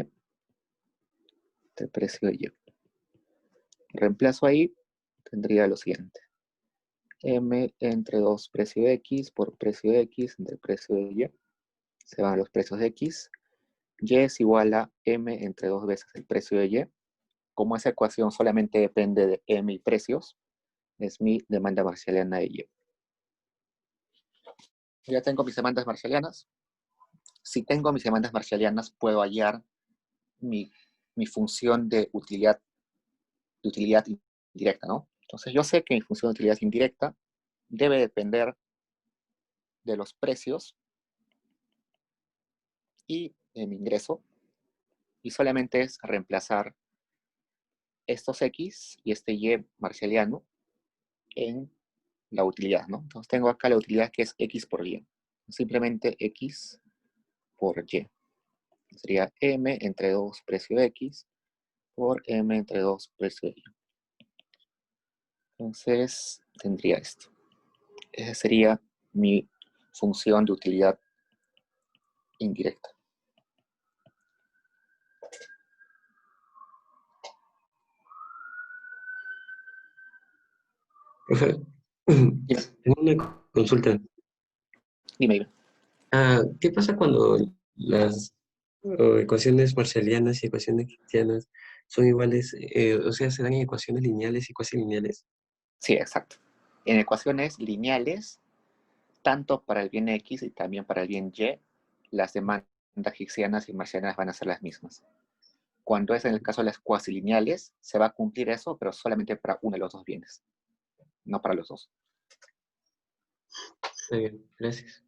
entre precio de Y. Reemplazo ahí, tendría lo siguiente. M entre 2 precio de X por precio de X entre precio de Y. Se van los precios de X. Y es igual a M entre 2 veces el precio de Y. Como esa ecuación solamente depende de M y precios, es mi demanda marshalliana de Y. Ya tengo mis demandas marshallianas. Si tengo mis demandas marshallianas, puedo hallar mi función de utilidad indirecta, ¿no? Entonces yo sé que mi función de utilidad indirecta debe depender de los precios y de mi ingreso, y solamente es reemplazar estos X y este Y marshalliano en la utilidad, ¿no? Entonces tengo acá la utilidad que es X por Y. Simplemente X por Y. Sería M entre 2 precio de X por M entre 2 precio de Y. Entonces tendría esto. Esa sería mi función de utilidad indirecta. Profe, Dime, tengo una consulta. dime. ¿Qué pasa cuando las ecuaciones marshallianas y ecuaciones hessianas son iguales, o sea, serán ecuaciones lineales y cuasi lineales. Sí, exacto. En ecuaciones lineales, tanto para el bien X y también para el bien Y, las demandas higgsиanas y marcianas van a ser las mismas. Cuando es en el caso de las cuasilineales, se va a cumplir eso, pero solamente para uno de los dos bienes, no para los dos. Está bien, gracias.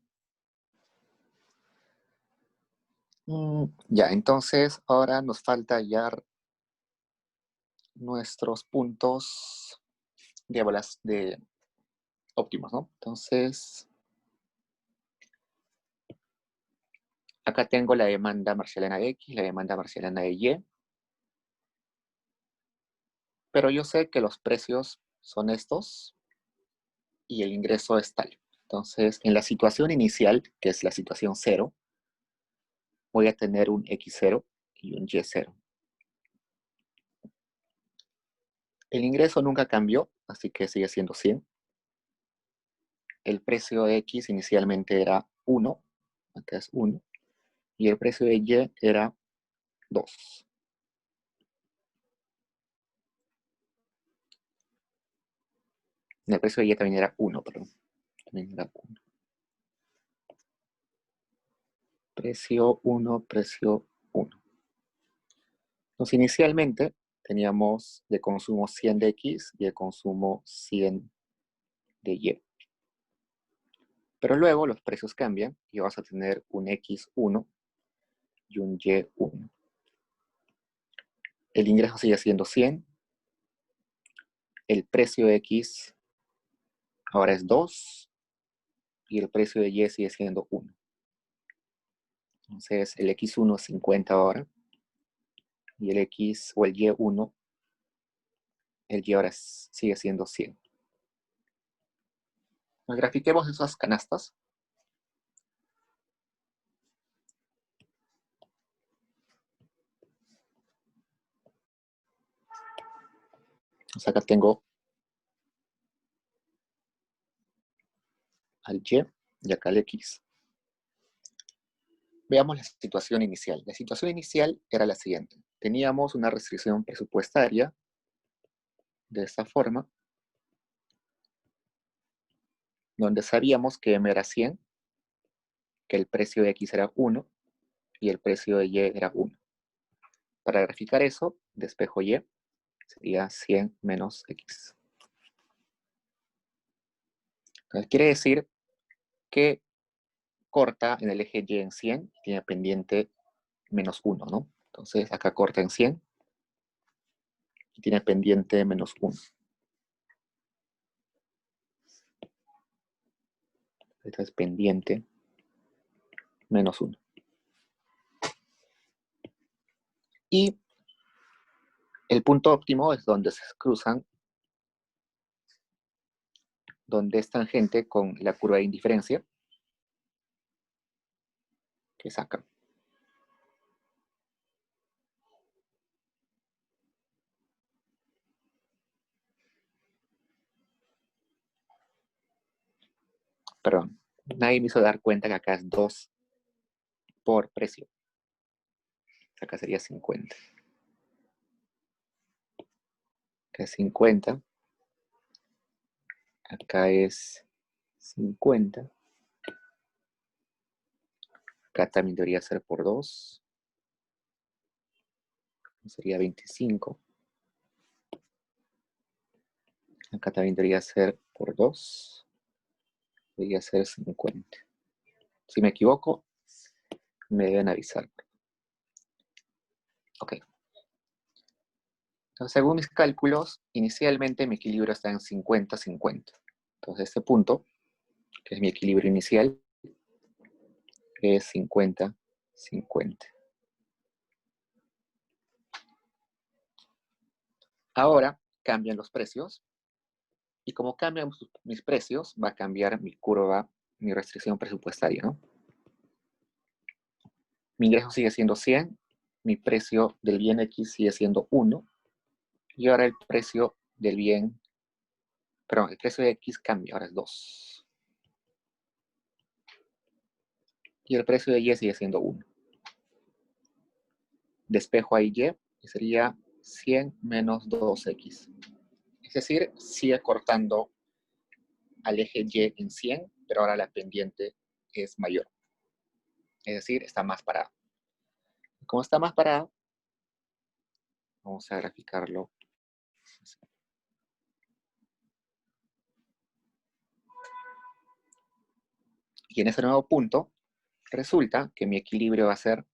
Ya, entonces ahora nos falta hallar nuestros puntos de óptimos, ¿no? Entonces, acá tengo la demanda marciana de X, la demanda marciana de Y, pero yo sé que los precios son estos y el ingreso es tal. Entonces, en la situación inicial, que es la situación 0, voy a tener un X0 y un Y0. El ingreso nunca cambió, así que sigue siendo 100. El precio de X inicialmente era 1, acá es 1, y el precio de Y era 2. El precio de Y también era 1, perdón. También era 1. Precio 1, precio 1. Entonces, inicialmente teníamos de consumo 100 de X y de consumo 100 de Y. Pero luego los precios cambian y vas a tener un X1 y un Y1. El ingreso sigue siendo 100. El precio de X ahora es 2 y el precio de Y sigue siendo 1. Entonces el X1 es 50 ahora y el X o el Y1, el Y ahora sigue siendo 100. Nos grafiquemos esas canastas. Entonces acá tengo al Y y acá al X. Veamos la situación inicial. La situación inicial era la siguiente. Teníamos una restricción presupuestaria de esta forma, donde sabíamos que M era 100, que el precio de X era 1 y el precio de Y era 1. Para graficar eso, despejo Y, sería 100 menos X. Entonces quiere decir que corta en el eje Y en 100 y tiene pendiente menos 1, ¿no? Entonces acá corta en 100 y tiene pendiente menos 1. Esta es pendiente menos 1. Y el punto óptimo es donde se cruzan, donde es tangente con la curva de indiferencia, que es acá. Perdón, nadie me hizo dar cuenta que acá es 2 por precio. Acá sería 50. Acá es 50. Acá es 50. Acá también debería ser por 2. Sería 25. Acá también debería ser por 2. Debería ser 50. Si me equivoco, me deben avisar. Ok. Entonces, según mis cálculos, inicialmente mi equilibrio está en 50-50. Entonces, este punto, que es mi equilibrio inicial, es 50-50. Ahora cambian los precios. Y como cambian mis precios, va a cambiar mi curva, mi restricción presupuestaria, ¿no? Mi ingreso sigue siendo 100, mi precio del bien X sigue siendo 1, y ahora el precio del bien, perdón, el precio de X cambia, ahora es 2. Y el precio de Y sigue siendo 1. Despejo ahí Y, y sería 100 menos 2x. Es decir, sigue cortando al eje Y en 100, pero ahora la pendiente es mayor. Es decir, está más parada. Como está más parada, vamos a graficarlo. Y en ese nuevo punto, resulta que mi equilibrio va a ser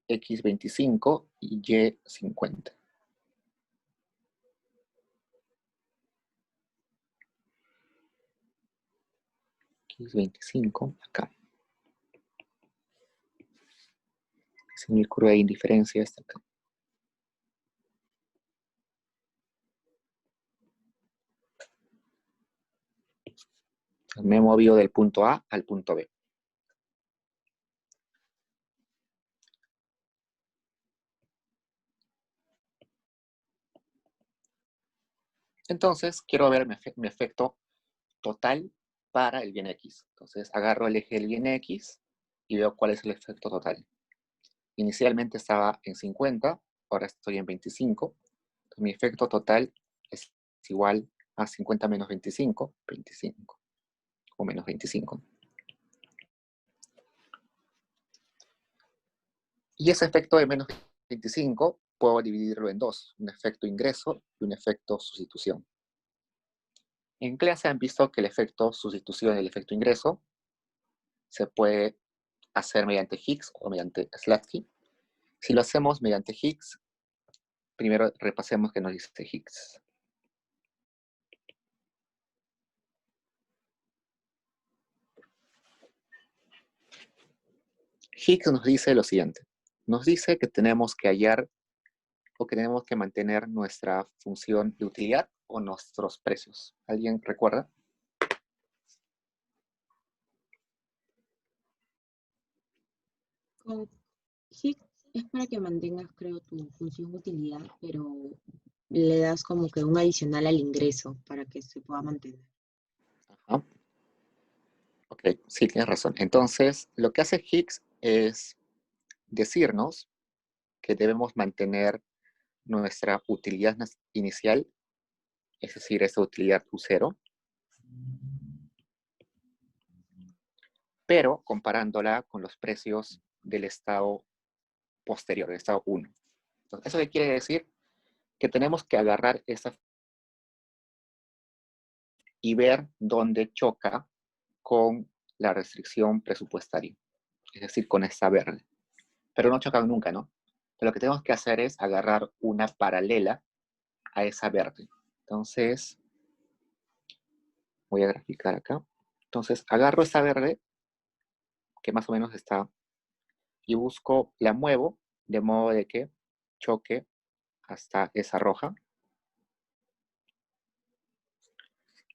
x25 y y50. X25, acá. Si mi curva de indiferencia está acá. Me he movido del punto A al punto B. Entonces, quiero ver mi efecto total para el bien X. Entonces, agarro el eje del bien X y veo cuál es el efecto total. Inicialmente estaba en 50, ahora estoy en 25. Entonces, mi efecto total es igual a 50 menos 25, 25, o menos 25. Y ese efecto de menos 25 puedo dividirlo en dos, un efecto ingreso y un efecto sustitución. En clase han visto que el efecto sustitución y el efecto ingreso se puede hacer mediante Higgs o mediante Slatsky. Si lo hacemos mediante Higgs, primero repasemos qué nos dice Higgs. Higgs nos dice lo siguiente. Nos dice que tenemos que hallar o que tenemos que mantener nuestra función de utilidad o nuestros precios. ¿Alguien recuerda? Con Higgs es para que mantengas, creo, tu función utilidad, pero le das como que un adicional al ingreso para que se pueda mantener. Ajá. Ok, sí, tienes razón. Entonces, lo que hace Higgs es decirnos que debemos mantener nuestra utilidad inicial, es decir, esa utilidad U0, pero comparándola con los precios del estado posterior, del estado 1. Entonces, ¿eso qué quiere decir? Que tenemos que agarrar esa y ver dónde choca con la restricción presupuestaria, es decir, con esta verde. Pero no chocan nunca, ¿no? Pero lo que tenemos que hacer es agarrar una paralela a esa verde. Entonces, voy a graficar acá. Entonces, agarro esa verde, que más o menos está, y busco, la muevo, de modo de que choque hasta esa roja,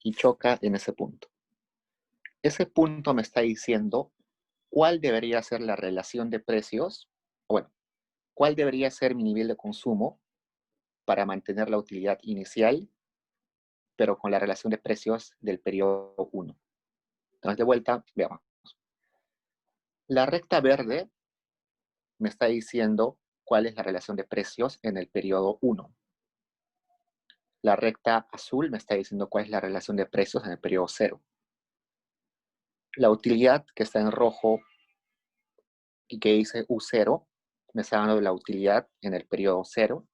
y choca en ese punto. Ese punto me está diciendo cuál debería ser la relación de precios, o bueno, cuál debería ser mi nivel de consumo para mantener la utilidad inicial, pero con la relación de precios del periodo 1. Entonces, de vuelta, veamos. La recta verde me está diciendo cuál es la relación de precios en el periodo 1. La recta azul me está diciendo cuál es la relación de precios en el periodo 0. La utilidad que está en rojo y que dice U0 me está dando la utilidad en el periodo 0.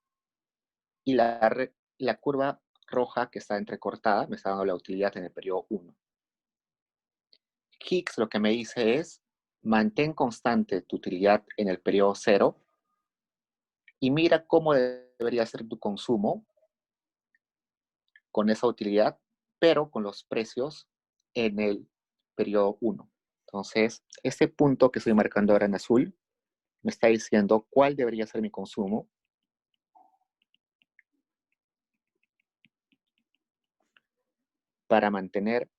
Y la curva roja que está entrecortada me está dando la utilidad en el periodo 1. Higgs lo que me dice es, mantén constante tu utilidad en el periodo 0 y mira cómo debería ser tu consumo con esa utilidad, pero con los precios en el periodo 1. Entonces, este punto que estoy marcando ahora en azul me está diciendo cuál debería ser mi consumo para mantener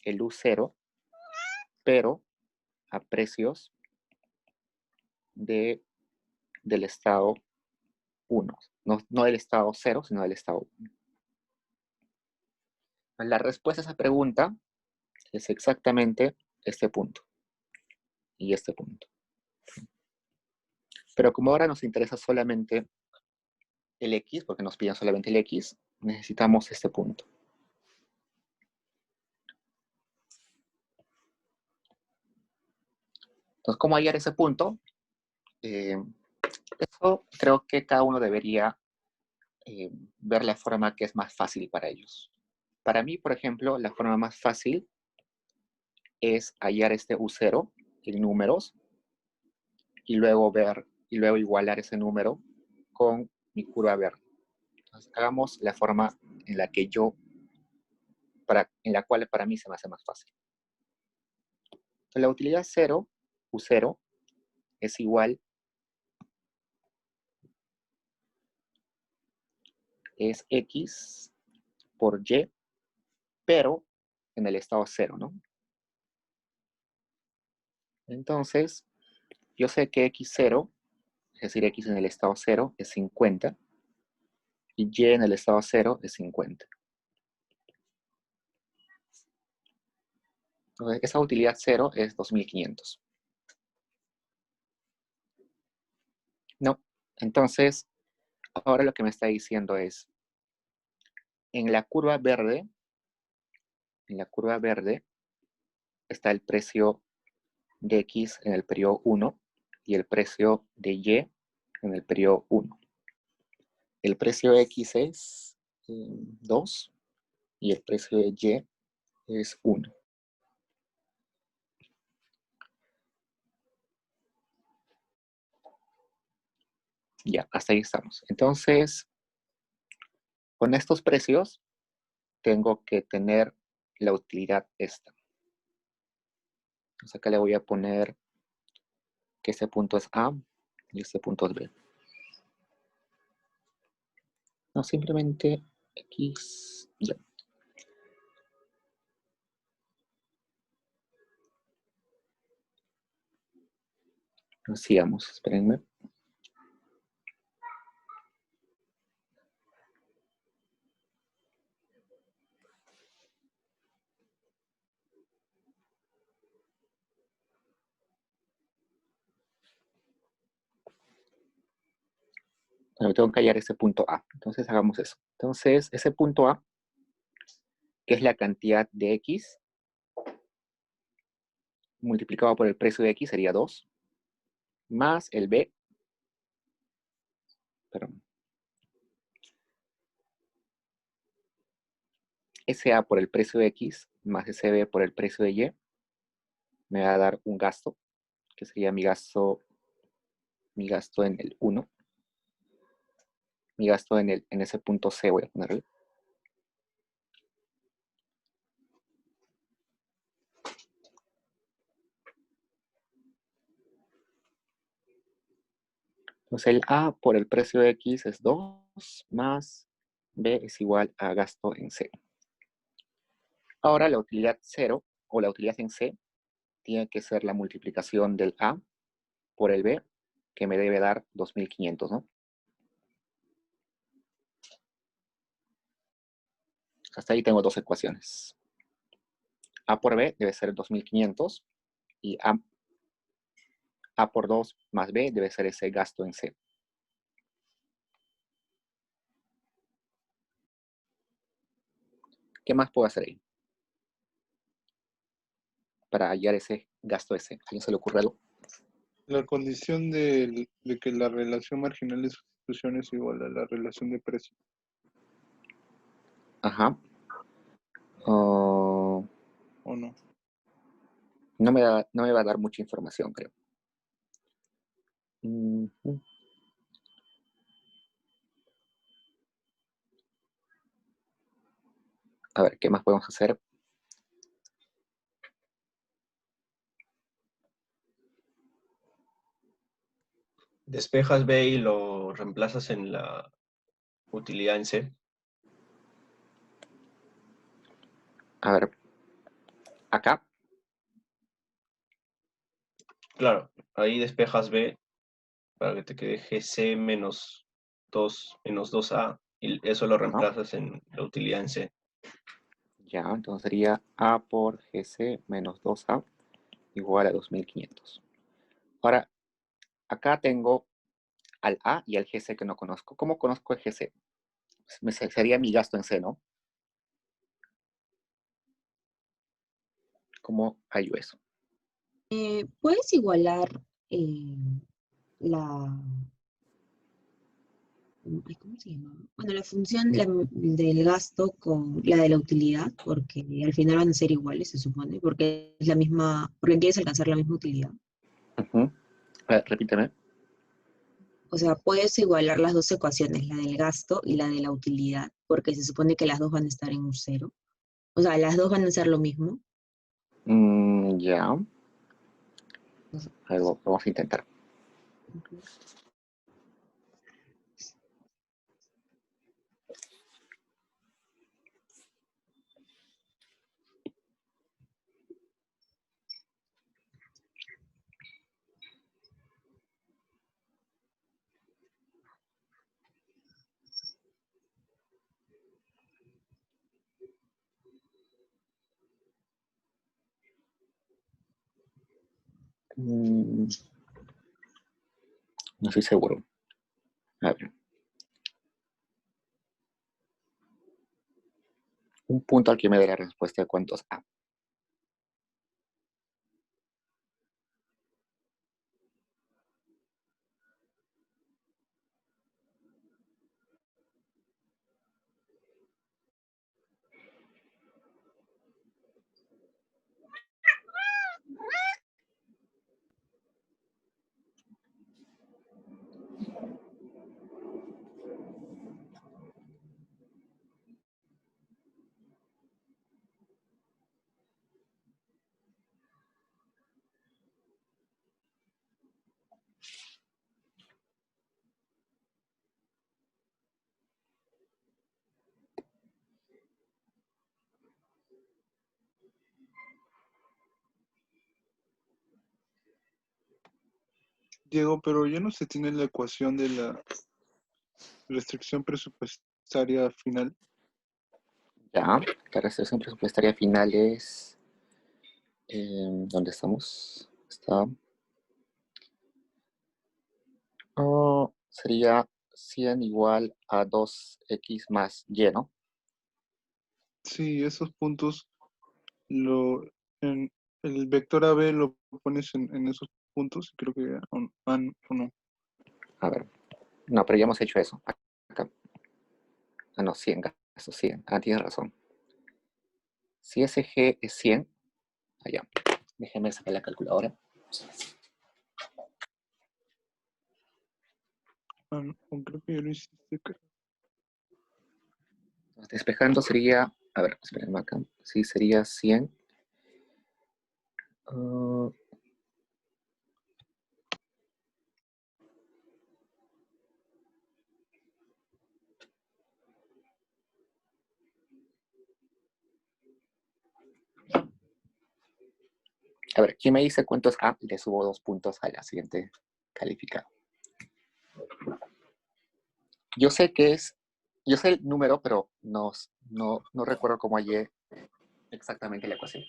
el U0, pero a precios del estado 1. No del estado 0, sino del estado 1. La respuesta a esa pregunta es exactamente este punto y este punto. Pero como ahora nos interesa solamente el X, porque nos piden solamente el X, necesitamos este punto. Entonces, ¿cómo hallar ese punto? Eso creo que cada uno debería ver la forma que es más fácil para ellos. Para mí, por ejemplo, la forma más fácil es hallar este U0 en números y luego igualar ese número con mi curva verde. Entonces, hagamos la forma en la que en la cual para mí se me hace más fácil. Entonces, la utilidad 0, U0, es igual, es X por Y, pero en el estado 0, ¿no? Entonces, yo sé que X0, es decir, X en el estado 0 es 50, y Y en el estado 0 es 50. Entonces, esa utilidad 0 es 2500. No, entonces, ahora lo que me está diciendo es, en la curva verde está el precio de X en el periodo 1 y el precio de Y en el periodo 1. El precio de X es 2 y el precio de Y es 1. Ya, hasta ahí estamos. Entonces, con estos precios, tengo que tener la utilidad esta. Entonces acá le voy a poner que este punto es A y este punto es B. No, simplemente X, ya. Sigamos, espérenme. Bueno, tengo que hallar ese punto A. Entonces hagamos eso. Entonces, ese punto A, que es la cantidad de X, multiplicado por el precio de X, sería 2, más el B, perdón, ese A por el precio de X, más ese B por el precio de Y, me va a dar un gasto, que sería mi gasto en el 1. Mi gasto en ese punto C, voy a ponerle. Entonces el A por el precio de X es 2 más B es igual a gasto en C. Ahora la utilidad 0 o la utilidad en C tiene que ser la multiplicación del A por el B, que me debe dar 2500, ¿no? Hasta ahí tengo dos ecuaciones. A por B debe ser 2500 y A por 2 más B debe ser ese gasto en C. ¿Qué más puedo hacer ahí? Para hallar ese gasto ese. ¿A alguien se le ocurre algo? La condición de que la relación marginal de sustitución es igual a la relación de precio. Ajá. ¿O no? No me va a dar mucha información, creo. A ver, ¿qué más podemos hacer? Despejas B y lo reemplazas en la utilidad en C. A ver, acá. Claro, ahí despejas B para que te quede GC menos 2A y eso lo ¿No? reemplazas en la utilidad en C. Ya, entonces sería A por GC menos 2A igual a 2500. Ahora, acá tengo al A y al GC que no conozco. ¿Cómo conozco el GC? Sería mi gasto en C, ¿no? ¿Cómo hallo eso? Puedes igualar la, ay, ¿cómo se llama? Bueno, la función del gasto con la de la utilidad, porque al final van a ser iguales, se supone, porque es la misma, porque quieres alcanzar la misma utilidad. Ujú. A ver, repíteme. O sea, puedes igualar las dos ecuaciones, la del gasto y la de la utilidad, porque se supone que las dos van a estar en un cero. O sea, las dos van a ser lo mismo. Ya. O sea, A ver, vamos a intentar. ok. Mm, no estoy seguro. A ver. Un punto al que me dé la respuesta de cuántos A. Diego, pero ya no se tiene la ecuación de la restricción presupuestaria final. Ya. La restricción presupuestaria final es... ¿dónde estamos? Está... sería 100 igual a 2x más y, ¿no? Sí, esos puntos, en el vector AB lo pones en esos puntos, creo que han o no. A ver. No, pero ya hemos hecho eso. Acá. Ah, no, 100, eso 100. Ah, tienes razón. Si ese G es 100, allá. Déjeme sacar la calculadora. Ah, no, creo que ya lo hiciste. Despejando sería, a ver, esperen acá. Sí, sería 100. Ah, a ver, ¿quién me dice cuántos A? Le subo 2 puntos a la siguiente calificada. Yo sé que es, yo sé el número, pero no recuerdo cómo hallé exactamente la ecuación.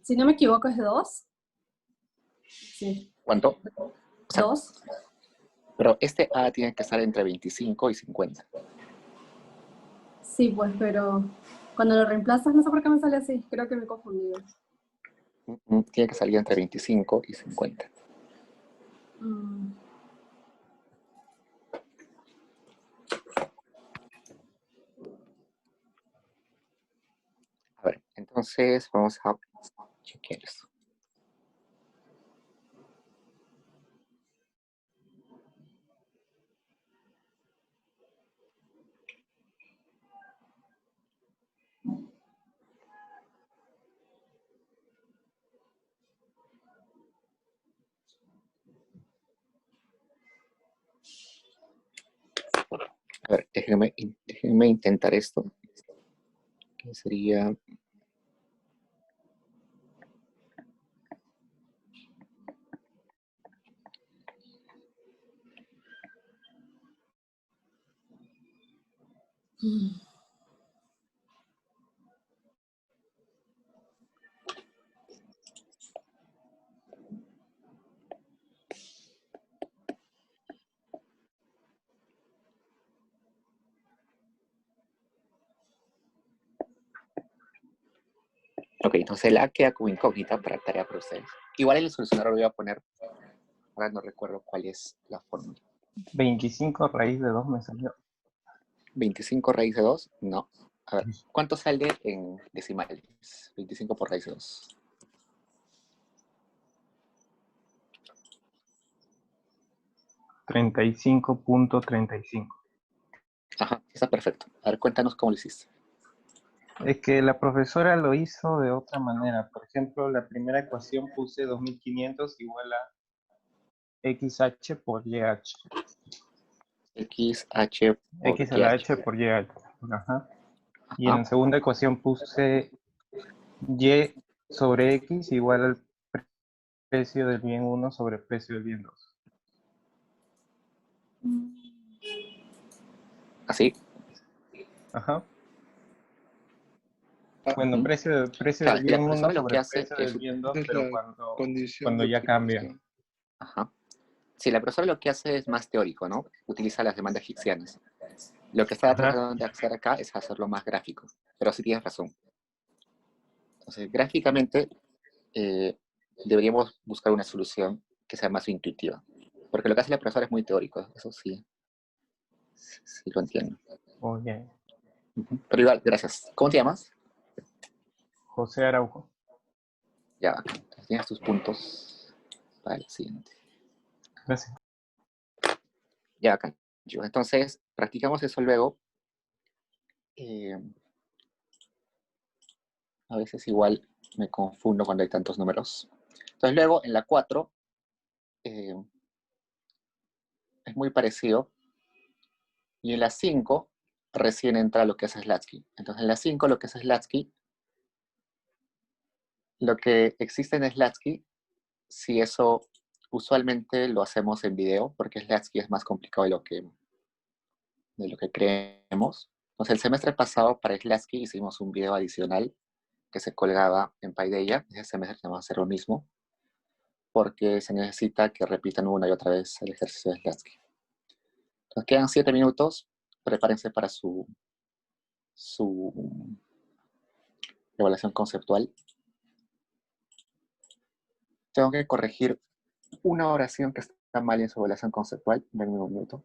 Si no me equivoco, es 2. Sí, ¿Cuánto? O sea, 2. pero este A tiene que estar entre 25 y 50. Sí, pues, pero cuando lo reemplazas, no sé por qué me sale así. Creo que me he confundido. Tiene que salir entre 25 y 50. Mm, A ver, entonces vamos a chequear esto. A ver, déjenme intentar esto. Que sería... Ok, entonces la queda como incógnita para tarea para ustedes. Igual en el solucionador voy a poner, ahora no recuerdo cuál es la fórmula. 25 raíz de 2 me salió. 25 raíz de 2, no. A ver, ¿cuánto sale en decimales? 25 por raíz de 2. $35.35. Ajá, está perfecto. A ver, cuéntanos cómo lo hiciste. Es que la profesora lo hizo de otra manera. Por ejemplo, la primera ecuación puse 2500 igual a XH por YH. XH por X a la YH. H por YH. Ajá. Y en Ajá. la segunda ecuación puse Y sobre X igual al precio del bien 1 sobre el precio del bien 2. ¿Así? Ajá. Ah, Bueno, Ujú. precio Claro, del es que la bien 1 profesora lo sobre que el hace precio es... del bien 2, esa es pero la condición cuando de ya cambia. optimización. Ajá. Sí, la profesora lo que hace es más teórico, ¿no? Utiliza las demandas hicksianas. Lo que está Ajá. tratando de hacer acá es hacerlo más gráfico. Pero sí tienes razón. Entonces, gráficamente, deberíamos buscar una solución que sea más intuitiva. Porque lo que hace la profesora es muy teórico. Eso sí, sí lo entiendo. Oye, Ujú. Pero igual, gracias. ¿Cómo te llamas? José Araujo. Ya, entonces tienes tus puntos para el siguiente. Gracias. Ya, acá. Entonces, practicamos eso luego. A veces igual me confundo cuando hay tantos números. Entonces luego, en la 4, es muy parecido. Y en la 5, recién entra lo que es Slatsky. Entonces en la 5, lo que es Slatsky, lo que existe en Slatsky, si eso usualmente lo hacemos en video, porque Slatsky es más complicado de lo que creemos. Entonces el semestre pasado para Slatsky hicimos un video adicional que se colgaba en Paideia. Ese semestre vamos a hacer lo mismo, porque se necesita que repitan una y otra vez el ejercicio de Slatsky. Nos quedan 7 minutos. Prepárense para su evaluación conceptual. Tengo que corregir una oración que está mal en su evaluación conceptual. Denme un minuto.